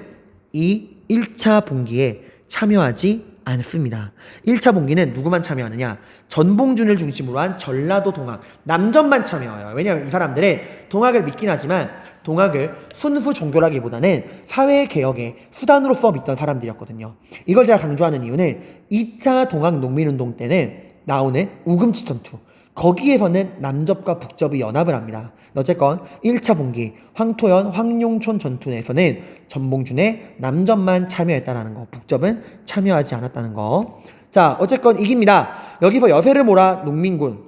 이 1차 봉기에 참여하지 않습니다. 1차 봉기는 누구만 참여하느냐? 전봉준을 중심으로 한 전라도 동학, 남전만 참여해요. 왜냐하면 이 사람들은 동학을 믿긴 하지만 동학을 순수 종교라기보다는 사회개혁의 수단으로서 믿던 사람들이었거든요. 이걸 제가 강조하는 이유는 2차 동학 농민운동 때는 나오는 우금치 전투, 거기에서는 남접과 북접이 연합을 합니다. 어쨌건 1차 봉기 황토연 황룡촌 전투에서는 전봉준의 남접만 참여했다는 거, 북접은 참여하지 않았다는 거. 자, 어쨌건 이깁니다. 여기서 여세를 몰아 농민군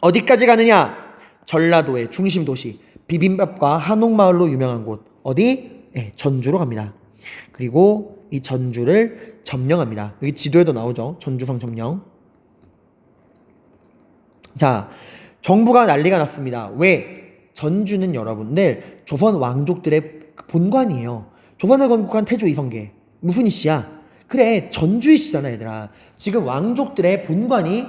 어디까지 가느냐? 전라도의 중심 도시 비빔밥과 한옥마을로 유명한 곳 어디? 전주로 갑니다. 그리고 이 전주를 점령합니다. 여기 지도에도 나오죠. 전주성 점령. 자, 정부가 난리가 났습니다. 왜? 전주는 여러분들 조선 왕족들의 본관이에요. 조선을 건국한 태조 이성계. 무슨 이씨야? 그래, 전주 이씨잖아, 얘들아. 지금 왕족들의 본관이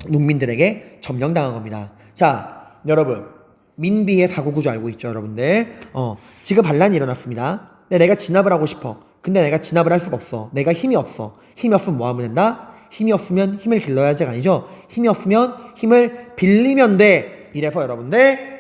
농민들에게 점령당한 겁니다. 자, 여러분, 민비의 사고구조 알고 있죠, 여러분들? 지금 반란이 일어났습니다. 근데 내가 진압을 하고 싶어. 근데 내가 진압을 할 수가 없어. 내가 힘이 없어. 힘이 없으면 뭐 하면 된다? 힘이 없으면 힘을 길러야지가 아니죠. 힘이 없으면 힘을 빌리면 돼. 이래서 여러분들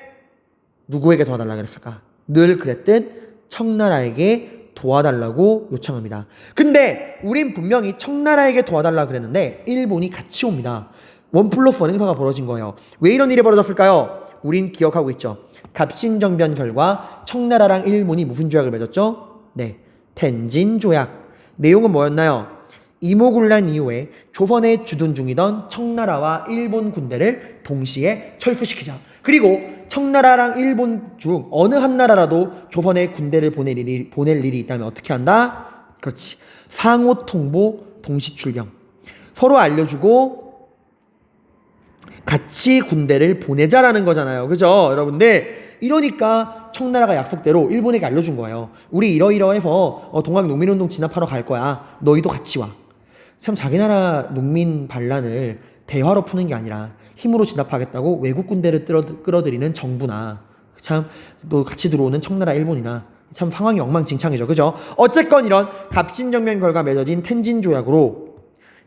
누구에게 도와달라고 그랬을까? 늘 그랬듯 청나라에게 도와달라고 요청합니다. 근데 우린 분명히 청나라에게 도와달라고 그랬는데 일본이 같이 옵니다. 1+1 행사가 벌어진 거예요. 왜 이런 일이 벌어졌을까요? 우린 기억하고 있죠. 갑신정변 결과 청나라랑 일본이 무슨 조약을 맺었죠? 네, 텐진 조약. 내용은 뭐였나요? 이모군란 이후에 조선에 주둔 중이던 청나라와 일본 군대를 동시에 철수시키자. 그리고 청나라랑 일본 중 어느 한 나라라도 조선에 군대를 보낼 일이 있다면 어떻게 한다? 그렇지. 상호 통보 동시 출병. 서로 알려주고 같이 군대를 보내자라는 거잖아요. 그죠? 여러분들, 이러니까 청나라가 약속대로 일본에게 알려준 거예요. 우리 이러이러해서 동학 농민운동 진압하러 갈 거야. 너희도 같이 와. 참 자기 나라 농민 반란을 대화로 푸는 게 아니라 힘으로 진압하겠다고 외국 군대를 끌어들이는 정부나 참 또 같이 들어오는 청나라 일본이나 참 상황이 엉망진창이죠. 그죠? 어쨌건 이런 갑진정변 결과 맺어진 텐진 조약으로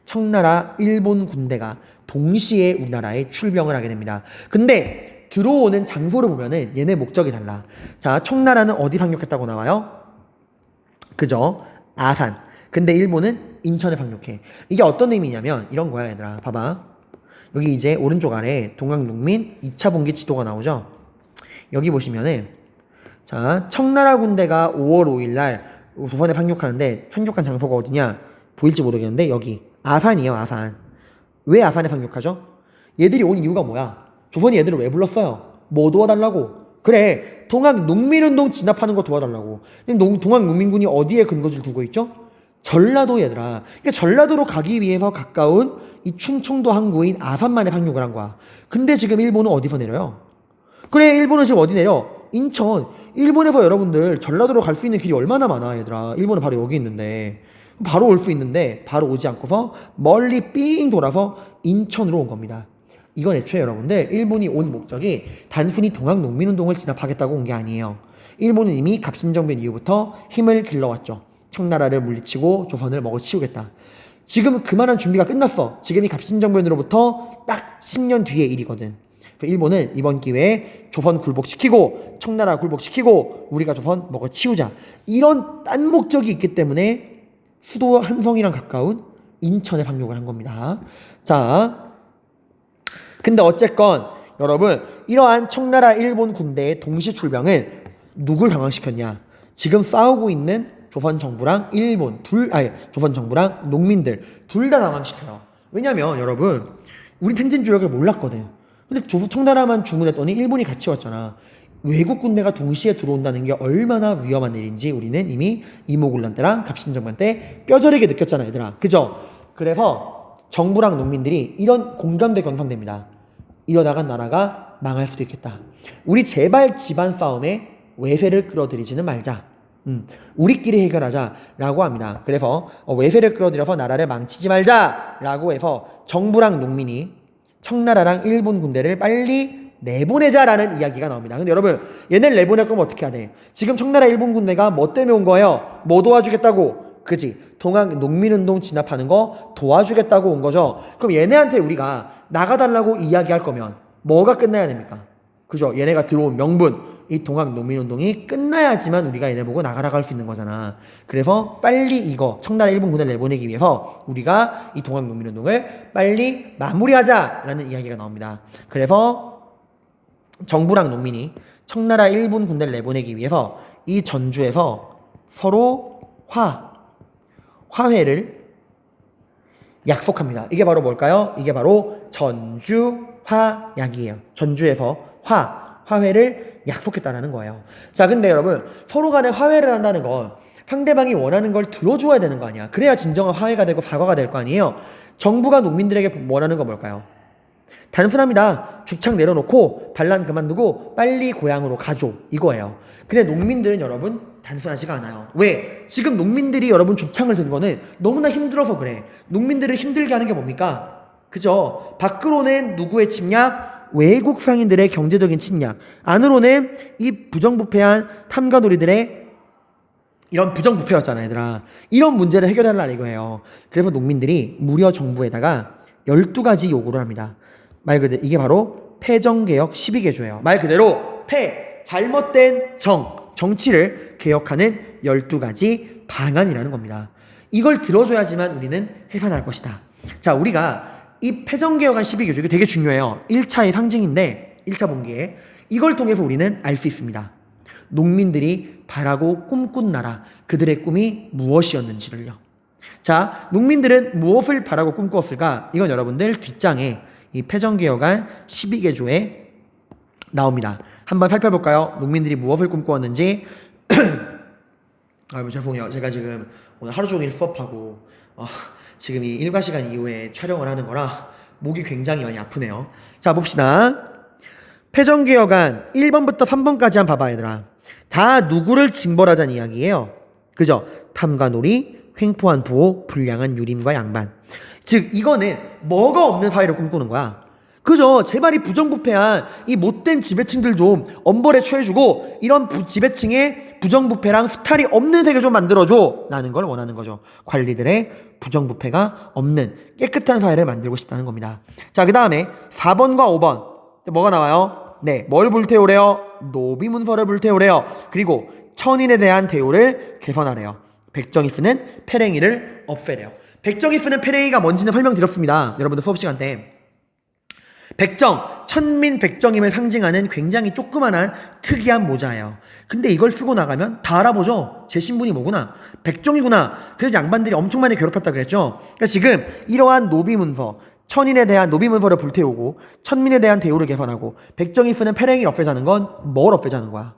청나라 일본 군대가 동시에 우리나라에 출병을 하게 됩니다. 근데 들어오는 장소를 보면은 얘네 목적이 달라. 자, 청나라는 어디 상륙했다고 나와요? 그죠? 아산. 근데 일본은 인천에 상륙해. 이게 어떤 의미냐면 이런 거야, 얘들아. 봐봐. 여기 이제 오른쪽 아래 동학농민 2차 분기 지도가 나오죠? 여기 보시면은 자, 청나라 군대가 5월 5일 날 조선에 상륙하는데 상륙한 장소가 어디냐? 보일지 모르겠는데 여기 아산이에요, 아산. 왜 아산에 상륙하죠? 얘들이 온 이유가 뭐야? 조선이 얘들을 왜 불렀어요? 뭐 도와달라고? 그래, 동학 농민운동 진압하는 거 도와달라고. 동학 농민군이 어디에 근거지를 두고 있죠? 전라도 얘들아. 그러니까 전라도로 가기 위해서 가까운 이 충청도 항구인 아산만에 상륙을 한 거야. 근데 지금 일본은 어디서 내려요? 그래, 일본은 지금 어디 내려? 인천. 일본에서 여러분들 전라도로 갈 수 있는 길이 얼마나 많아, 얘들아. 일본은 바로 여기 있는데. 바로 올 수 있는데 바로 오지 않고서 멀리 삥 돌아서 인천으로 온 겁니다. 이건 애초에 여러분들 일본이 온 목적이 단순히 동학 농민운동을 진압하겠다고 온 게 아니에요. 일본은 이미 갑신정변 이후부터 힘을 길러왔죠. 청나라를 물리치고 조선을 먹어치우겠다. 지금 그만한 준비가 끝났어. 지금이 갑신정변으로부터 딱 10년 뒤의 일이거든. 일본은 이번 기회에 조선 굴복시키고 청나라 굴복시키고 우리가 조선 먹어치우자. 이런 딴 목적이 있기 때문에 수도 한성이랑 가까운 인천에 상륙을 한 겁니다. 자, 근데 어쨌건 여러분, 이러한 청나라 일본 군대의 동시 출병은 누굴 당황시켰냐? 지금 싸우고 있는 조선 정부랑 조선 정부랑 농민들 둘 다 당황시켜요. 왜냐면 여러분, 우리 텐진 조약을 몰랐거든. 근데 청나라만 주문했더니 일본이 같이 왔잖아. 외국 군대가 동시에 들어온다는 게 얼마나 위험한 일인지 우리는 이미 이모군란 때랑 갑신정변 때 뼈저리게 느꼈잖아, 얘들아. 그죠? 그래서 정부랑 농민들이 이런 공감대 형성됩니다. 이러다가 나라가 망할 수도 있겠다. 우리 제발 집안 싸움에 외세를 끌어들이지는 말자. 우리끼리 해결하자라고 합니다. 그래서 외세를 끌어들여서 나라를 망치지 말자라고 해서 정부랑 농민이 청나라랑 일본 군대를 빨리 내보내자라는 이야기가 나옵니다. 근데 여러분, 얘네를 내보낼 거면 어떻게 해야 돼? 지금 청나라 일본 군대가 뭐 때문에 온 거예요? 뭐 도와주겠다고? 그지? 동학 농민운동 진압하는 거 도와주겠다고 온 거죠. 그럼 얘네한테 우리가 나가달라고 이야기할 거면 뭐가 끝나야 됩니까? 그죠? 얘네가 들어온 명분, 이 동학 농민운동이 끝나야지만 우리가 얘네 보고 나가라고 할 수 있는 거잖아. 그래서 빨리 이거 청나라 일본 군대를 내보내기 위해서 우리가 이 동학 농민운동을 빨리 마무리하자라는 이야기가 나옵니다. 그래서 정부랑 농민이 청나라 일본 군대를 내보내기 위해서 이 전주에서 서로 화해를 약속합니다. 이게 바로 뭘까요? 이게 바로 전주화약이에요. 전주에서 화해를 약속했다라는 거예요. 자, 근데 여러분, 서로 간에 화해를 한다는 건 상대방이 원하는 걸 들어줘야 되는 거 아니야. 그래야 진정한 화해가 되고 사과가 될 거 아니에요. 정부가 농민들에게 원하는 건 뭘까요? 단순합니다. 죽창 내려놓고 반란 그만두고 빨리 고향으로 가줘, 이거예요. 근데 농민들은 여러분 단순하지가 않아요. 왜? 지금 농민들이 여러분 죽창을 든 거는 너무나 힘들어서 그래. 농민들을 힘들게 하는 게 뭡니까? 그죠? 밖으로는 누구의 침략? 외국 상인들의 경제적인 침략. 안으로는 이 부정부패한 탐관오리들의 이런 부정부패였잖아, 얘들아. 이런 문제를 해결하려는 이거예요. 그래서 농민들이 무려 정부에다가 12가지 요구를 합니다. 말 그대로 이게 바로 패정개혁 12개조예요. 말 그대로 잘못된 정치를 개혁하는 12가지 방안이라는 겁니다. 이걸 들어줘야지만 우리는 해산할 것이다. 자, 우리가 이 패정개혁안 12개조, 이게 되게 중요해요. 1차의 상징인데 1차 분기에 이걸 통해서 우리는 알 수 있습니다. 농민들이 바라고 꿈꾼 나라, 그들의 꿈이 무엇이었는지를요. 자, 농민들은 무엇을 바라고 꿈꾸었을까? 이건 여러분들 뒷장에 이 패전개혁안 12개조에 나옵니다. 한번 살펴볼까요? 농민들이 무엇을 꿈꾸었는지. 아이고, 죄송해요. 제가 지금 오늘 하루 종일 수업하고 지금 이 일과 시간 이후에 촬영을 하는 거라 목이 굉장히 많이 아프네요. 자, 봅시다. 패전개혁안 1번부터 3번까지 한번 봐봐, 얘들아. 다 누구를 징벌하자는 이야기예요. 그죠? 탐관오리, 횡포한 부호, 불량한 유림과 양반. 즉 이거는 뭐가 없는 사회를 꿈꾸는 거야. 그죠? 제발 이 부정부패한 이 못된 지배층들 좀 엄벌에 처해주고 이런 지배층의 부정부패랑 수탈이 없는 세계 좀 만들어줘 라는 걸 원하는 거죠. 관리들의 부정부패가 없는 깨끗한 사회를 만들고 싶다는 겁니다. 자, 그 다음에 4번과 5번 뭐가 나와요? 네, 뭘 불태우래요? 노비문서를 불태우래요. 그리고 천인에 대한 대우를 개선하래요. 백정이 쓰는 패랭이를 없애래요. 백정이 쓰는 패랭이가 뭔지는 설명드렸습니다. 여러분들 수업 시간 때. 백정, 천민 백정임을 상징하는 굉장히 조그만한 특이한 모자예요. 근데 이걸 쓰고 나가면 다 알아보죠. 제 신분이 뭐구나. 백정이구나. 그래서 양반들이 엄청 많이 괴롭혔다 그랬죠. 그러니까 지금 이러한 노비문서, 천인에 대한 노비문서를 불태우고 천민에 대한 대우를 개선하고 백정이 쓰는 패랭이를 없애자는 건 뭘 없애자는 거야?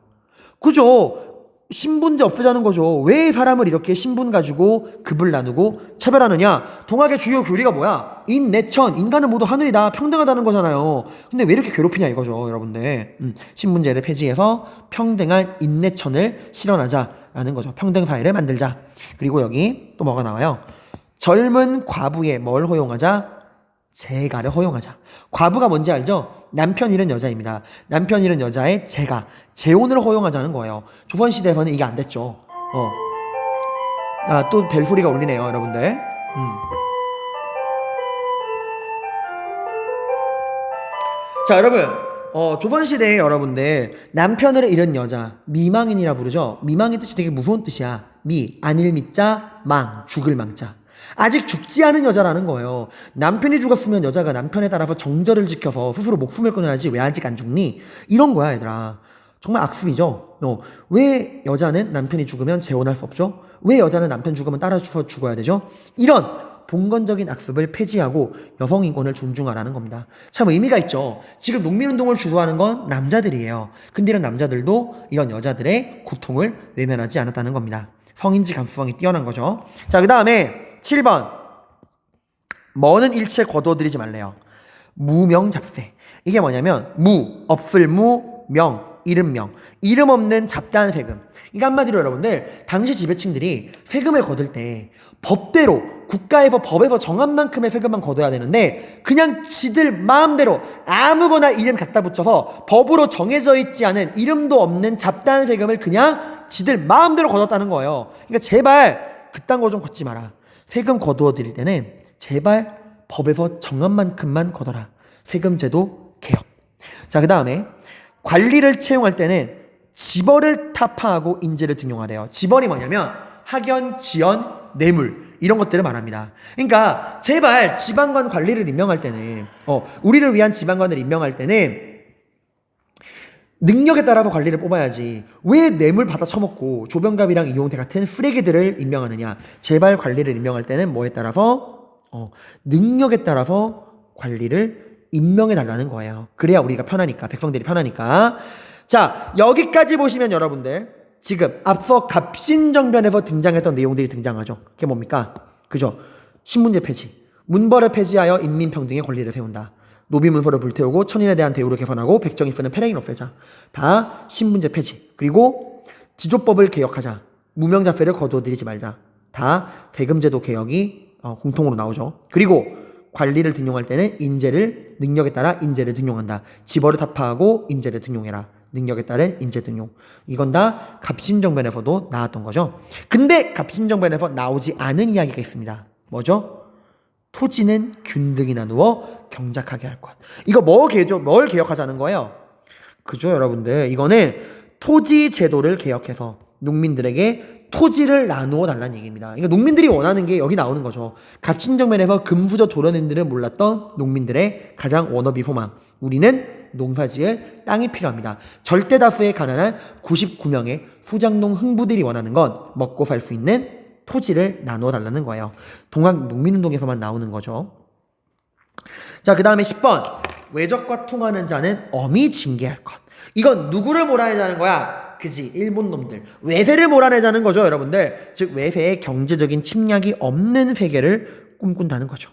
그죠? 신분제 없애자는 거죠. 왜 사람을 이렇게 신분 가지고 급을 나누고 차별하느냐? 동학의 주요 교리가 뭐야? 인내천, 인간은 모두 하늘이다, 평등하다는 거잖아요. 근데 왜 이렇게 괴롭히냐 이거죠, 여러분들. 신분제를 폐지해서 평등한 인내천을 실현하자라는 거죠. 평등사회를 만들자. 그리고 여기 또 뭐가 나와요? 젊은 과부의 뭘 허용하자? 재가를 허용하자. 과부가 뭔지 알죠? 남편 잃은 여자입니다. 남편 잃은 여자의 재가, 재혼을 허용하자는 거예요. 조선시대에서는 이게 안 됐죠. 또 벨소리가 울리네요, 여러분들. 자, 여러분, 조선시대에 여러분들 남편을 잃은 여자, 미망인이라 부르죠. 미망인 뜻이 되게 무서운 뜻이야. 안일 미자, 망, 죽을 망자. 아직 죽지 않은 여자라는 거예요. 남편이 죽었으면 여자가 남편에 따라서 정절을 지켜서 스스로 목숨을 끊어야지 왜 아직 안 죽니? 이런 거야, 얘들아. 정말 악습이죠. 왜 여자는 남편이 죽으면 재혼할 수 없죠? 왜 여자는 남편 죽으면 따라서 죽어야 되죠? 이런 봉건적인 악습을 폐지하고 여성 인권을 존중하라는 겁니다. 참 의미가 있죠. 지금 농민운동을 주도하는 건 남자들이에요. 근데 이런 남자들도 이런 여자들의 고통을 외면하지 않았다는 겁니다. 성인지 감수성이 뛰어난 거죠. 자, 그 다음에 7번. 뭐는 일체 거두어들이지 말래요. 무명잡세. 이게 뭐냐면 없을 명, 이름 명. 이름 없는 잡다한 세금. 이게 한마디로 여러분들 당시 지배층들이 세금을 거둘 때 법대로 국가에서 법에서 정한 만큼의 세금만 거둬야 되는데 그냥 지들 마음대로 아무거나 이름 갖다 붙여서 법으로 정해져 있지 않은 이름도 없는 잡다한 세금을 그냥 지들 마음대로 거뒀다는 거예요. 그러니까 제발 그딴 거 좀 걷지 마라. 세금 거두어 드릴 때는 제발 법에서 정한 만큼만 거둬라. 세금제도 개혁. 자, 그 다음에 관리를 채용할 때는 지벌을 타파하고 인재를 등용하래요. 지벌이 뭐냐면 학연, 지연, 뇌물 이런 것들을 말합니다. 그러니까 제발 지방관 관리를 임명할 때는 우리를 위한 지방관을 임명할 때는 능력에 따라서 관리를 뽑아야지 왜 뇌물 받아 처먹고 조병갑이랑 이용태 같은 쓰레기들을 임명하느냐. 제발 관리를 임명할 때는 뭐에 따라서 능력에 따라서 관리를 임명해달라는 거예요. 그래야 우리가 편하니까, 백성들이 편하니까. 자, 여기까지 보시면 여러분들 지금 앞서 갑신정변에서 등장했던 내용들이 등장하죠. 그게 뭡니까? 그죠? 신분제 폐지, 문벌을 폐지하여 인민평등의 권리를 세운다. 노비문서를 불태우고 천인에 대한 대우를 개선하고 백정이 쓰는 패랭이를 없애자. 다 신분제 폐지. 그리고 지조법을 개혁하자. 무명자폐를 거두어들이지 말자. 다 세금제도 개혁이 공통으로 나오죠. 그리고 관리를 등용할 때는 인재를 능력에 따라 인재를 등용한다. 지벌을 타파하고 인재를 등용해라. 능력에 따른 인재 등용. 이건 다 갑신정변에서도 나왔던 거죠. 근데 갑신정변에서 나오지 않은 이야기가 있습니다. 뭐죠? 토지는 균등히 나누어 경작하게 할 것. 이거 뭘 개혁하자는 거예요? 그죠, 여러분들? 이거는 토지 제도를 개혁해서 농민들에게 토지를 나누어 달라는 얘기입니다. 그러니까 농민들이 원하는 게 여기 나오는 거죠. 갑신정변에서 금수저 도련님들은 몰랐던 농민들의 가장 워너비 소망. 우리는 농사지을 땅이 필요합니다. 절대 다수의 가난한 99명의 후장농 흥부들이 원하는 건 먹고 살 수 있는 토지를 나눠 달라는 거예요. 동학농민운동에서만 나오는 거죠. 자, 그 다음에 10번. 외적과 통하는 자는 엄히 징계할 것. 이건 누구를 몰아내자는 거야? 그지, 일본 놈들. 외세를 몰아내자는 거죠, 여러분들. 즉 외세의 경제적인 침략이 없는 세계를 꿈꾼다는 거죠.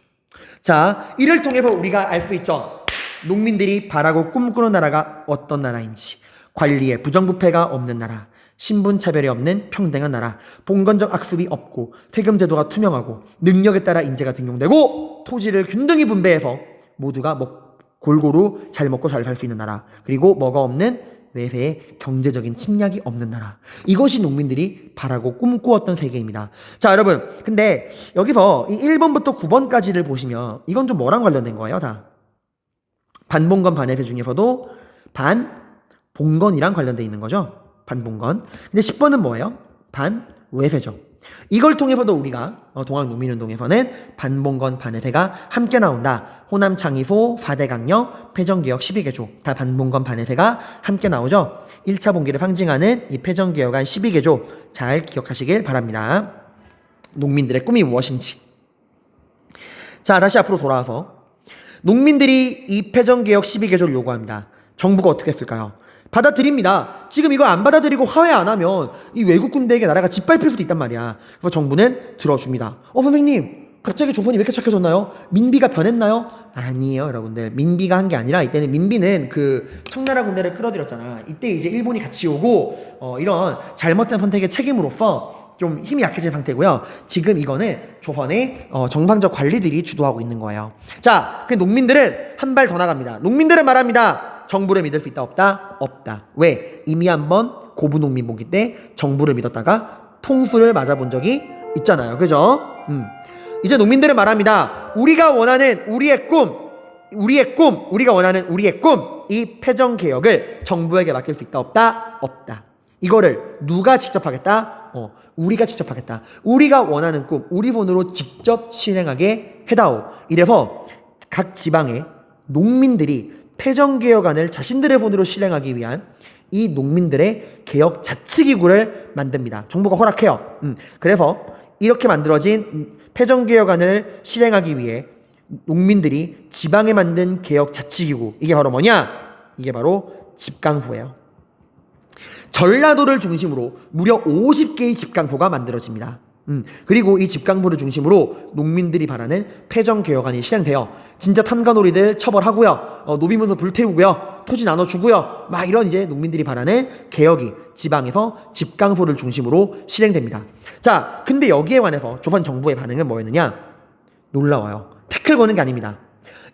자, 이를 통해서 우리가 알 수 있죠. 농민들이 바라고 꿈꾸는 나라가 어떤 나라인지. 관리에 부정부패가 없는 나라, 신분차별이 없는 평등한 나라, 봉건적 악습이 없고 세금제도가 투명하고 능력에 따라 인재가 등용되고 토지를 균등히 분배해서 모두가 골고루 잘 먹고 잘 살 수 있는 나라, 그리고 뭐가 없는 외세의 경제적인 침략이 없는 나라. 이것이 농민들이 바라고 꿈꾸었던 세계입니다. 자, 여러분, 근데 여기서 이 1번부터 9번까지를 보시면 이건 좀 뭐랑 관련된 거예요? 다 반봉건 반외세 중에서도 반봉건이랑 관련돼 있는 거죠. 반봉건. 근데 10번은 뭐예요? 반외세죠. 이걸 통해서도 우리가 동학농민운동에서는 반봉건 반외세가 함께 나온다. 호남 창의소 4대 강령 패전개혁 12개조 다 반봉건 반외세가 함께 나오죠. 1차 봉기를 상징하는 이 패전개혁안 12개조 잘 기억하시길 바랍니다. 농민들의 꿈이 무엇인지. 자, 다시 앞으로 돌아와서 농민들이 이 패전개혁 12개조를 요구합니다. 정부가 어떻게 했을까요? 받아들입니다. 지금 이거 안 받아들이고 화해 안 하면 이 외국 군대에게 나라가 짓밟힐 수도 있단 말이야. 그래서 정부는 들어줍니다. 선생님, 갑자기 조선이 왜 이렇게 착해졌나요? 민비가 변했나요? 아니에요, 여러분들. 민비가 한 게 아니라 이때는 민비는 그 청나라 군대를 끌어들였잖아. 이때 이제 일본이 같이 오고 이런 잘못된 선택의 책임으로써 좀 힘이 약해진 상태고요. 지금 이거는 조선의 정상적 관리들이 주도하고 있는 거예요. 자, 그 농민들은 한 발 더 나갑니다. 농민들은 말합니다. 정부를 믿을 수 있다, 없다? 없다. 왜? 이미 한번 고부농민봉기 때 정부를 믿었다가 통수를 맞아본 적이 있잖아요. 그죠? 이제 농민들은 말합니다. 우리가 원하는 우리의 꿈, 우리가 원하는 우리의 꿈, 이 패전개혁을 정부에게 맡길 수 있다, 없다? 없다. 이거를 누가 직접 하겠다? 우리가 직접 하겠다. 우리가 원하는 꿈, 우리 손으로 직접 실행하게 해다오. 이래서 각 지방의 농민들이 패전개혁안을 자신들의 손으로 실행하기 위한 이 농민들의 개혁 자치기구를 만듭니다. 정부가 허락해요. 그래서 이렇게 만들어진 패전개혁안을 실행하기 위해 농민들이 지방에 만든 개혁 자치기구, 이게 바로 뭐냐? 이게 바로 집강소예요. 전라도를 중심으로 무려 50개의 집강소가 만들어집니다. 그리고 이 집강소를 중심으로 농민들이 바라는 패전개혁안이 실행돼요. 진짜 탐관오리들 처벌하고요. 노비문서 불태우고요. 토지 나눠주고요. 막 이런 이제 농민들이 바라는 개혁이 지방에서 집강소를 중심으로 실행됩니다. 자, 근데 여기에 관해서 조선 정부의 반응은 뭐였느냐? 놀라워요. 태클 거는 게 아닙니다.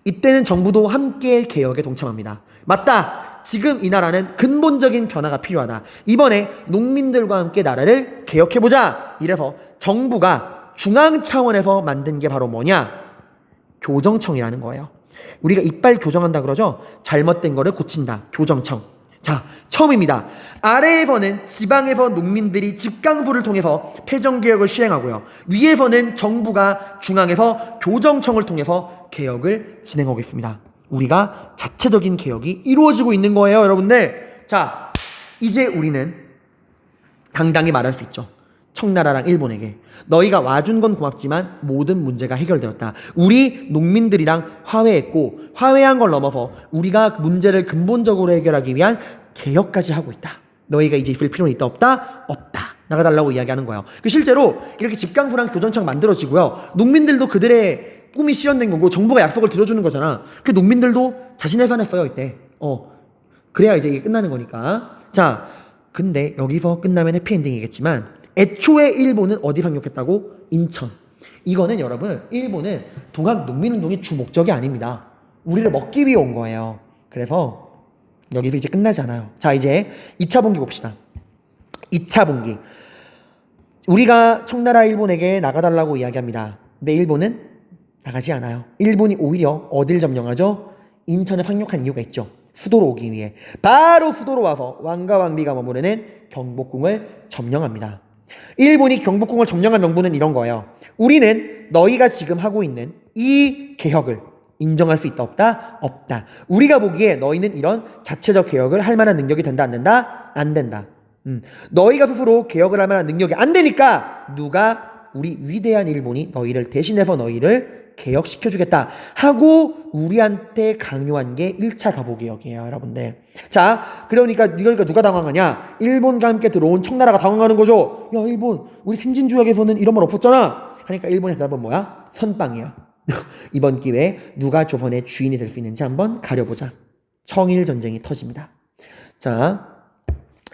이때는 정부도 함께 개혁에 동참합니다. 맞다. 지금 이 나라는 근본적인 변화가 필요하다. 이번에 농민들과 함께 나라를 개혁해보자. 이래서 정부가 중앙 차원에서 만든 게 바로 뭐냐? 교정청이라는 거예요. 우리가 이빨 교정한다 그러죠? 잘못된 거를 고친다. 교정청. 자, 처음입니다. 아래에서는 지방에서 농민들이 집강소를 통해서 패전개혁을 실행하고요. 위에서는 정부가 중앙에서 교정청을 통해서 개혁을 진행하고 있습니다. 우리가 자체적인 개혁이 이루어지고 있는 거예요, 여러분들. 자, 이제 우리는 당당히 말할 수 있죠. 청나라랑 일본에게 너희가 와준 건 고맙지만 모든 문제가 해결되었다. 우리 농민들이랑 화해했고 화해한 걸 넘어서 우리가 문제를 근본적으로 해결하기 위한 개혁까지 하고 있다. 너희가 이제 있을 필요는 있다, 없다? 없다. 나가달라고 이야기하는 거예요. 실제로 이렇게 집강소랑 교정청 만들어지고요. 농민들도 그들의 꿈이 실현된 거고 정부가 약속을 들어주는 거잖아. 그 농민들도 자신의 손에 써요, 이때. 그래야 이제 이게 끝나는 거니까. 자, 근데 여기서 끝나면 해피엔딩이겠지만 애초에 일본은 어디 상륙했다고? 인천. 이거는 여러분, 일본은 동학농민운동의 주 목적이 아닙니다. 우리를 먹기 위해 온 거예요. 그래서 여기서 이제 끝나지 않아요. 자, 이제 2차 봉기 봅시다. 2차 봉기. 우리가 청나라 일본에게 나가달라고 이야기합니다. 근데 일본은 나가지 않아요. 일본이 오히려 어딜 점령하죠? 인천에 상륙한 이유가 있죠. 수도로 오기 위해. 바로 수도로 와서 왕과 왕비가 머무르는 경복궁을 점령합니다. 일본이 경복궁을 점령한 명분은 이런 거예요. 우리는 너희가 지금 하고 있는 이 개혁을 인정할 수 있다, 없다? 없다. 우리가 보기에 너희는 이런 자체적 개혁을 할 만한 능력이 된다, 안 된다? 안 된다. 너희가 스스로 개혁을 할 만한 능력이 안 되니까 누가 우리 위대한 일본이 너희를 대신해서 너희를 개혁시켜주겠다 하고 우리한테 강요한 게 1차 가보개혁이에요, 여러분들. 자, 그러니까 누가 당황하냐? 일본과 함께 들어온 청나라가 당황하는 거죠. 야, 일본, 우리 승진조약에서는 이런 말 없었잖아. 하니까 일본의 대답은 뭐야? 선빵이야. 이번 기회에 누가 조선의 주인이 될 수 있는지 한번 가려보자. 청일전쟁이 터집니다. 자,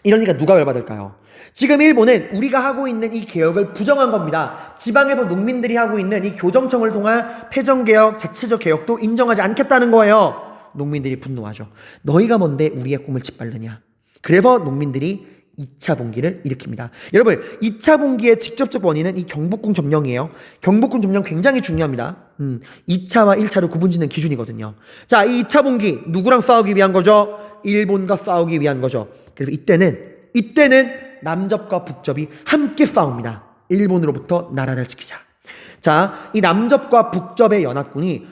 이러니까 누가 열받을까요? 지금 일본은 우리가 하고 있는 이 개혁을 부정한 겁니다. 지방에서 농민들이 하고 있는 이 교정청을 통한 패정개혁, 자체적 개혁도 인정하지 않겠다는 거예요. 농민들이 분노하죠. 너희가 뭔데 우리의 꿈을 짓밟느냐. 그래서 농민들이 2차 봉기를 일으킵니다. 여러분, 2차 봉기의 직접적 원인은 이 경복궁 점령이에요. 경복궁 점령 굉장히 중요합니다. 2차와 1차를 구분짓는 기준이거든요. 자, 이 2차 봉기 누구랑 싸우기 위한 거죠? 일본과 싸우기 위한 거죠. 그래서 이때는 남접과 북접이 함께 싸웁니다. 일본으로부터 나라를 지키자. 자, 이 남접과 북접의 연합군이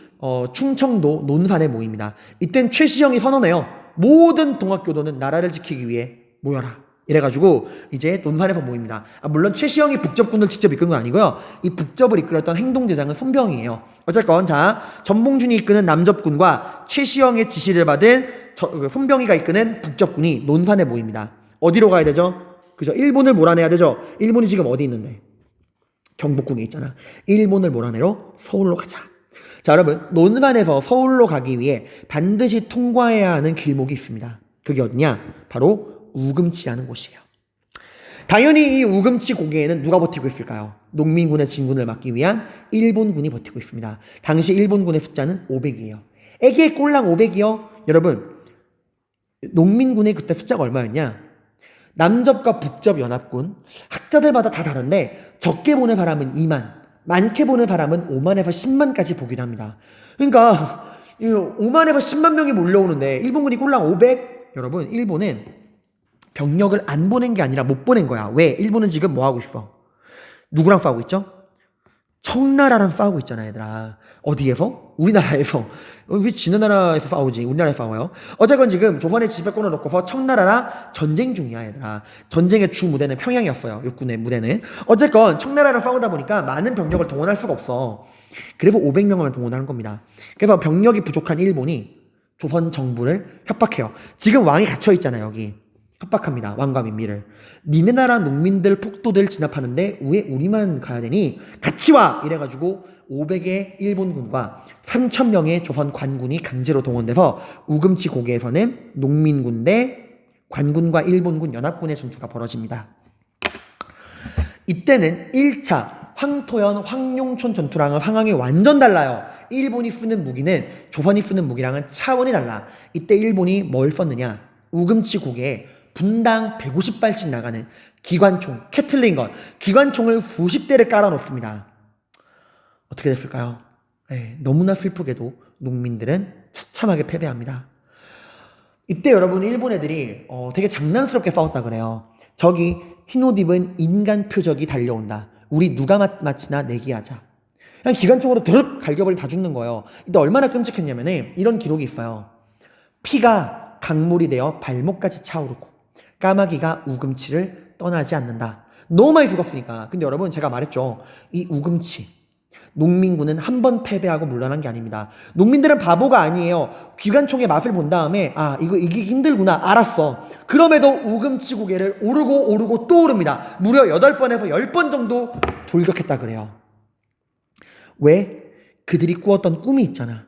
충청도 논산에 모입니다. 이땐 최시영이 선언해요. 모든 동학교도는 나라를 지키기 위해 모여라. 이래가지고 이제 논산에서 모입니다. 물론 최시영이 북접군을 직접 이끈 건 아니고요. 이 북접을 이끌었던 행동대장은 손병이에요. 어쨌건 자, 전봉준이 이끄는 남접군과 최시영의 지시를 받은 손병이가 이끄는 북접군이 논산에 모입니다. 어디로 가야 되죠? 그죠? 일본을 몰아내야 되죠? 일본이 지금 어디 있는데? 경복궁에 있잖아. 일본을 몰아내러 서울로 가자. 자, 여러분, 논산에서 서울로 가기 위해 반드시 통과해야 하는 길목이 있습니다. 그게 어디냐? 바로 우금치라는 곳이에요. 당연히 이 우금치 고개에는 누가 버티고 있을까요? 농민군의 진군을 막기 위한 일본군이 버티고 있습니다. 당시 일본군의 숫자는 500이에요. 애기의 꼴랑 500이요? 여러분, 농민군의 그때 숫자가 얼마였냐? 남접과 북접 연합군, 학자들마다 다 다른데 적게 보는 사람은 2만, 많게 보는 사람은 5만에서 10만까지 보기도 합니다. 그러니까 5만에서 10만 명이 몰려오는데 일본군이 꼴랑 500? 여러분, 일본은 병력을 안 보낸 게 아니라 못 보낸 거야. 왜? 일본은 지금 뭐 하고 있어? 누구랑 싸우고 있죠? 청나라랑 싸우고 있잖아, 얘들아. 어디에서? 우리나라에서. 왜 지는 나라에서 싸우지? 우리나라에서 싸워요? 어쨌건 지금 조선의 지배권을 놓고서 청나라랑 전쟁 중이야, 얘들아. 전쟁의 주 무대는 평양이었어요. 육군의 무대는. 어쨌건 청나라랑 싸우다 보니까 많은 병력을 동원할 수가 없어. 그래서 500명만 동원하는 겁니다. 그래서 병력이 부족한 일본이 조선 정부를 협박해요. 지금 왕이 갇혀 있잖아요, 여기. 협박합니다. 왕과 민미를. 니네 나라 농민들 폭도들 진압하는데 왜 우리만 가야 되니? 같이 와! 이래가지고 500의 일본군과 3,000명의 조선 관군이 강제로 동원돼서 우금치 고개에서는 농민군 대 관군과 일본군 연합군의 전투가 벌어집니다. 이때는 1차 황토현 황룡촌 전투랑은 상황이 완전 달라요. 일본이 쓰는 무기는 조선이 쓰는 무기랑은 차원이 달라. 이때 일본이 뭘 썼느냐? 우금치 고개에 분당 150발씩 나가는 기관총, 캐틀린건, 기관총을 수십 대를 깔아놓습니다. 어떻게 됐을까요? 너무나 슬프게도 농민들은 처참하게 패배합니다. 이때 여러분, 일본 애들이 되게 장난스럽게 싸웠다 그래요. 저기 흰옷 입은 인간 표적이 달려온다. 우리 누가 맞히나 내기하자. 그냥 기관총으로 드륵 갈겨버리면 다 죽는 거예요. 이때 얼마나 끔찍했냐면 이런 기록이 있어요. 피가 강물이 되어 발목까지 차오르고 까마귀가 우금치를 떠나지 않는다. 너무 많이 죽었으니까. 근데 여러분, 제가 말했죠. 이 우금치, 농민군은 한 번 패배하고 물러난 게 아닙니다. 농민들은 바보가 아니에요. 기관총의 맛을 본 다음에 이거 이기기 힘들구나 알았어. 그럼에도 우금치 고개를 오르고 또 오릅니다. 무려 8번에서 10번 정도 돌격했다 그래요. 왜? 그들이 꾸었던 꿈이 있잖아.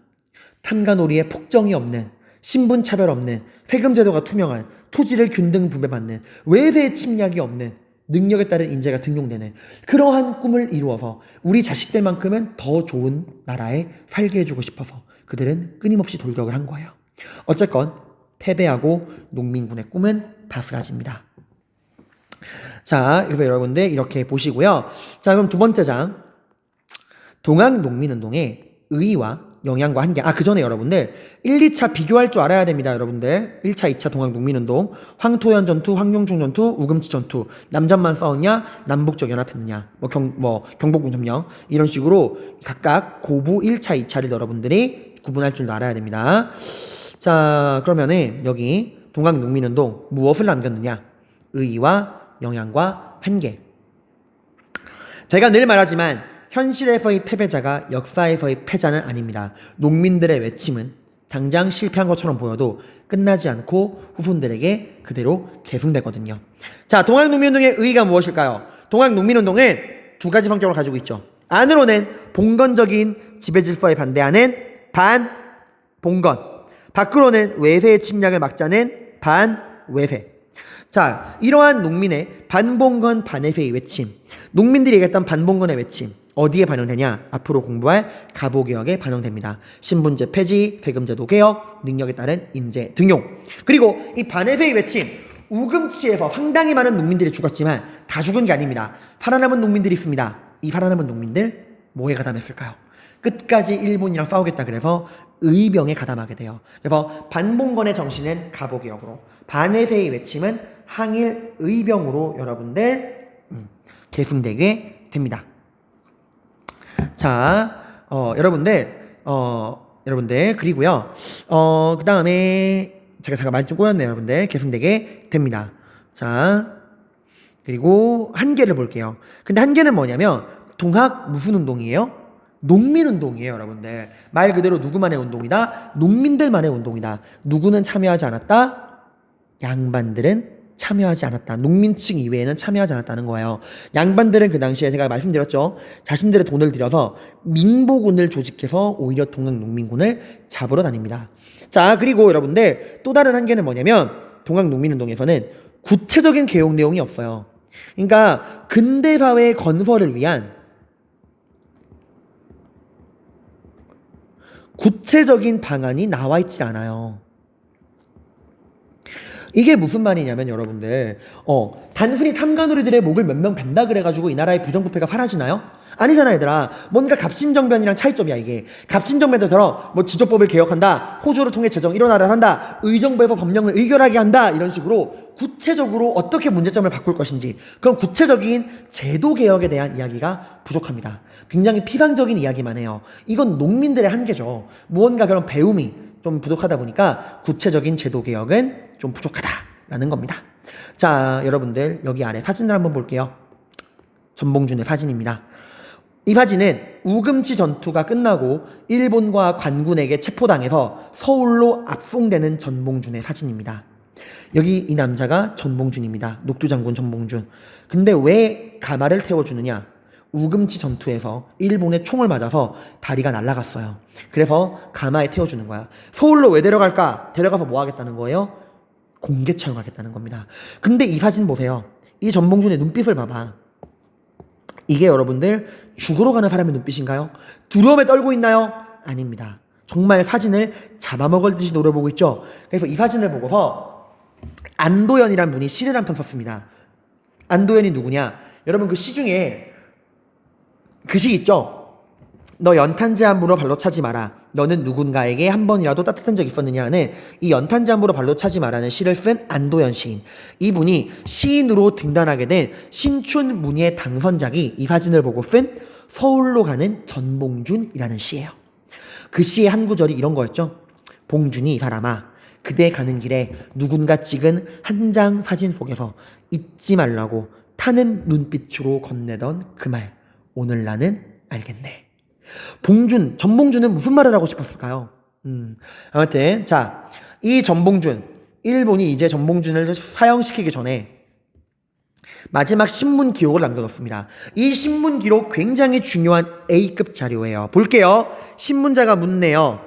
탐관오리에 폭정이 없는, 신분차별 없는, 세금제도가 투명한, 토지를 균등 분배받는, 외세의 침략이 없는, 능력에 따른 인재가 등용되는 그러한 꿈을 이루어서 우리 자식들만큼은 더 좋은 나라에 살게 해주고 싶어서 그들은 끊임없이 돌격을 한 거예요. 어쨌건 패배하고 농민군의 꿈은 다 사라집니다. 자, 그래서 여러분들 이렇게 보시고요. 자, 그럼 두 번째 장, 동학농민운동의 의의와 영향과 한계. 그 전에 여러분들 1, 2차 비교할 줄 알아야 됩니다. 여러분들 1차, 2차 동학농민운동, 황토현 전투, 황룡충 전투, 우금치 전투, 남전만 싸웠냐, 남북적 연합했느냐, 경복궁 점령, 이런 식으로 각각 고부 1차, 2차를 여러분들이 구분할 줄 알아야 됩니다. 자, 그러면은 여기 동학농민운동 무엇을 남겼느냐, 의의와 영향과 한계. 제가 늘 말하지만 현실에서의 패배자가 역사에서의 패자는 아닙니다. 농민들의 외침은 당장 실패한 것처럼 보여도 끝나지 않고 후손들에게 그대로 계승되거든요. 자, 동학농민운동의 의의가 무엇일까요? 동학농민운동은 두 가지 성격을 가지고 있죠. 안으로는 봉건적인 지배질서에 반대하는 반봉건, 밖으로는 외세의 침략을 막자는 반외세. 자, 이러한 농민의 반봉건 반외세의 외침, 농민들이 얘기했던 반봉건의 외침 어디에 반영되냐? 앞으로 공부할 가보개혁에 반영됩니다. 신분제 폐지, 세금제도 개혁, 능력에 따른 인재 등용. 그리고 이 반외세의 외침, 우금치에서 상당히 많은 농민들이 죽었지만 다 죽은 게 아닙니다. 살아남은 농민들이 있습니다. 이 살아남은 농민들 뭐에 가담했을까요? 끝까지 일본이랑 싸우겠다 그래서 의병에 가담하게 돼요. 그래서 반봉건의 정신은 가보개혁으로, 반외세의 외침은 항일 의병으로 여러분들 계승되게 됩니다. 자, 여러분들 그리고요. 그 다음에 제가 말 좀 꼬였네요. 여러분들 계승되게 됩니다. 자, 그리고 한계를 볼게요. 근데 한계는 뭐냐면 동학 무슨 운동이에요? 농민운동이에요, 여러분들. 말 그대로 누구만의 운동이다? 농민들만의 운동이다. 누구는 참여하지 않았다? 양반들은 참여하지 않았다. 농민층 이외에는 참여하지 않았다는 거예요. 양반들은 그 당시에 제가 말씀드렸죠. 자신들의 돈을 들여서 민보군을 조직해서 오히려 동학농민군을 잡으러 다닙니다. 자, 그리고 여러분들 또 다른 한계는 뭐냐면 동학농민운동에서는 구체적인 개혁 내용이 없어요. 그러니까 근대사회 건설을 위한 구체적인 방안이 나와 있지 않아요. 이게 무슨 말이냐면 여러분들 단순히 탐관오리들의 목을 몇 명 벤다 그래가지고 이 나라의 부정부패가 사라지나요? 아니잖아 얘들아. 뭔가 갑신정변이랑 차이점이야 이게. 갑신정변들처럼 뭐 지조법을 개혁한다, 호조를 통해 제정 일원화를 한다, 의정부에서 법령을 의결하게 한다, 이런 식으로 구체적으로 어떻게 문제점을 바꿀 것인지 그런 구체적인 제도 개혁에 대한 이야기가 부족합니다. 굉장히 피상적인 이야기만 해요. 이건 농민들의 한계죠. 무언가 그런 배움이 좀 부족하다 보니까 구체적인 제도 개혁은 좀 부족하다라는 겁니다. 자, 여러분들 여기 아래 사진을 한번 볼게요. 전봉준의 사진입니다. 이 사진은 우금치 전투가 끝나고 일본과 관군에게 체포당해서 서울로 압송되는 전봉준의 사진입니다. 여기 이 남자가 전봉준입니다. 녹두장군 전봉준. 근데 왜 가마를 태워주느냐? 우금치 전투에서 일본의 총을 맞아서 다리가 날아갔어요. 그래서 가마에 태워주는 거야. 서울로 왜 데려갈까? 데려가서 뭐 하겠다는 거예요? 공개 처형하겠다는 겁니다. 근데 이 사진 보세요. 이 전봉준의 눈빛을 봐봐. 이게 여러분들 죽으러 가는 사람의 눈빛인가요? 두려움에 떨고 있나요? 아닙니다. 정말 사진을 잡아먹을 듯이 노려보고 있죠. 그래서 이 사진을 보고서 안도연이란 분이 시를 한 편 썼습니다. 안도연이 누구냐? 여러분 그 시 중에 그 시 있죠? 너 연탄재 함부로 발로 차지 마라. 너는 누군가에게 한 번이라도 따뜻한 적 있었느냐 하는 이 연탄재 함부로 발로 차지 마라는 시를 쓴 안도연 시인. 이분이 시인으로 등단하게 된 신춘 문예 당선작이 이 사진을 보고 쓴 서울로 가는 전봉준이라는 시예요. 그 시의 한 구절이 이런 거였죠. 봉준이 이 사람아, 그대 가는 길에 누군가 찍은 한 장 사진 속에서 잊지 말라고 타는 눈빛으로 건네던 그 말, 오늘 나는 알겠네. 전봉준은 무슨 말을 하고 싶었을까요? 아무튼 자, 이 전봉준, 일본이 이제 전봉준을 사형시키기 전에 마지막 신문 기록을 남겨뒀습니다. 이 신문 기록 굉장히 중요한 A급 자료예요. 볼게요. 신문자가 묻네요.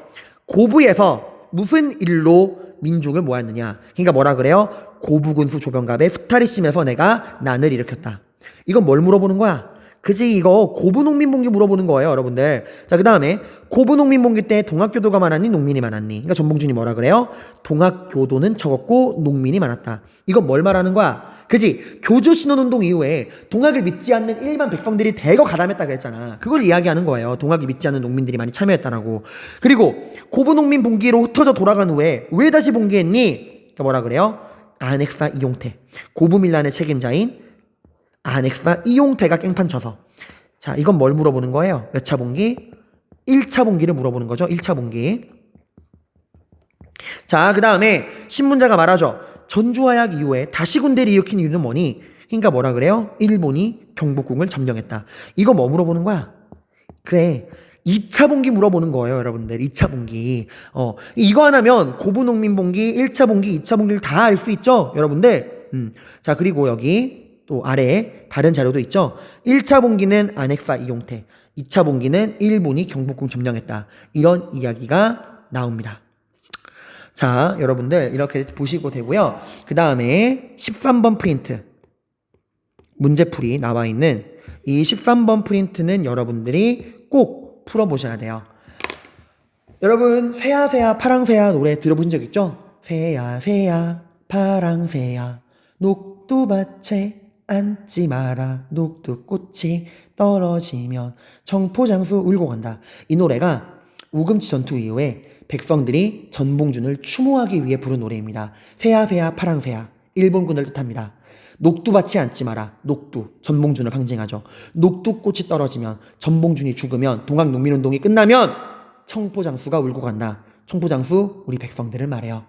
고부에서 무슨 일로 민중을 모았느냐. 그러니까 뭐라 그래요? 고부군수 조병갑의 스타리심에서 내가 난을 일으켰다. 이건 뭘 물어보는 거야? 그지, 이거 고부농민봉기 물어보는 거예요, 여러분들. 자, 그 다음에 고부농민봉기 때 동학교도가 많았니, 농민이 많았니? 그러니까 전봉준이 뭐라 그래요? 동학교도는 적었고 농민이 많았다. 이건 뭘 말하는 거야? 그지, 교조신원운동 이후에 동학을 믿지 않는 일반 백성들이 대거 가담했다 그랬잖아. 그걸 이야기하는 거예요. 동학을 믿지 않는 농민들이 많이 참여했다라고. 그리고 고부농민봉기로 흩어져 돌아간 후에 왜 다시 봉기했니? 그러니까 뭐라 그래요? 안핵사 이용태, 고부밀란의 책임자인 안핵사 이용태가 깽판 쳐서. 자, 이건 뭘 물어보는 거예요? 몇 차 봉기? 1차 봉기를 물어보는 거죠. 1차 봉기. 자, 그 다음에 신문자가 말하죠. 전주화약 이후에 다시 군대를 일으킨 이유는 뭐니? 그러니까 뭐라 그래요? 일본이 경복궁을 점령했다. 이거 뭐 물어보는 거야? 그래. 2차 봉기 물어보는 거예요, 여러분들. 2차 봉기. 이거 하나면 고부농민 봉기, 1차 봉기, 2차 봉기를 다 알 수 있죠, 여러분들. 자, 그리고 여기 또 아래에 다른 자료도 있죠. 1차 봉기는 안핵사 이용태, 2차 봉기는 일본이 경복궁 점령했다. 이런 이야기가 나옵니다. 자, 여러분들 이렇게 보시고 되고요. 그 다음에 13번 프린트 문제풀이 나와 있는 이 13번 프린트는 여러분들이 꼭 풀어보셔야 돼요. 여러분 새야 새야 파랑새야 노래 들어본 적 있죠? 새야 새야 파랑새야 녹두밭에 앉지 마라 녹두꽃이 떨어지면 청포장수 울고 간다. 이 노래가 우금치 전투 이후에 백성들이 전봉준을 추모하기 위해 부른 노래입니다. 새야 새야 파랑새야 일본군을 뜻합니다. 녹두밭에 앉지 마라. 녹두 전봉준을 상징하죠. 녹두꽃이 떨어지면 전봉준이 죽으면 동학농민운동이 끝나면 청포장수가 울고 간다. 청포장수 우리 백성들을 말해요.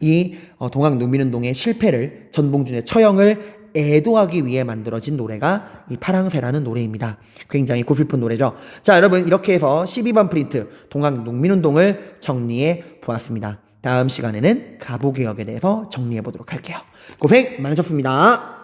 이 동학농민운동의 실패를 전봉준의 처형을 애도하기 위해 만들어진 노래가 이 파랑새라는 노래입니다. 굉장히 고슬픈 노래죠. 자, 여러분 이렇게 해서 12번 프린트 동학농민운동을 정리해 보았습니다. 다음 시간에는 가보개혁에 대해서 정리해 보도록 할게요. 고생 많으셨습니다.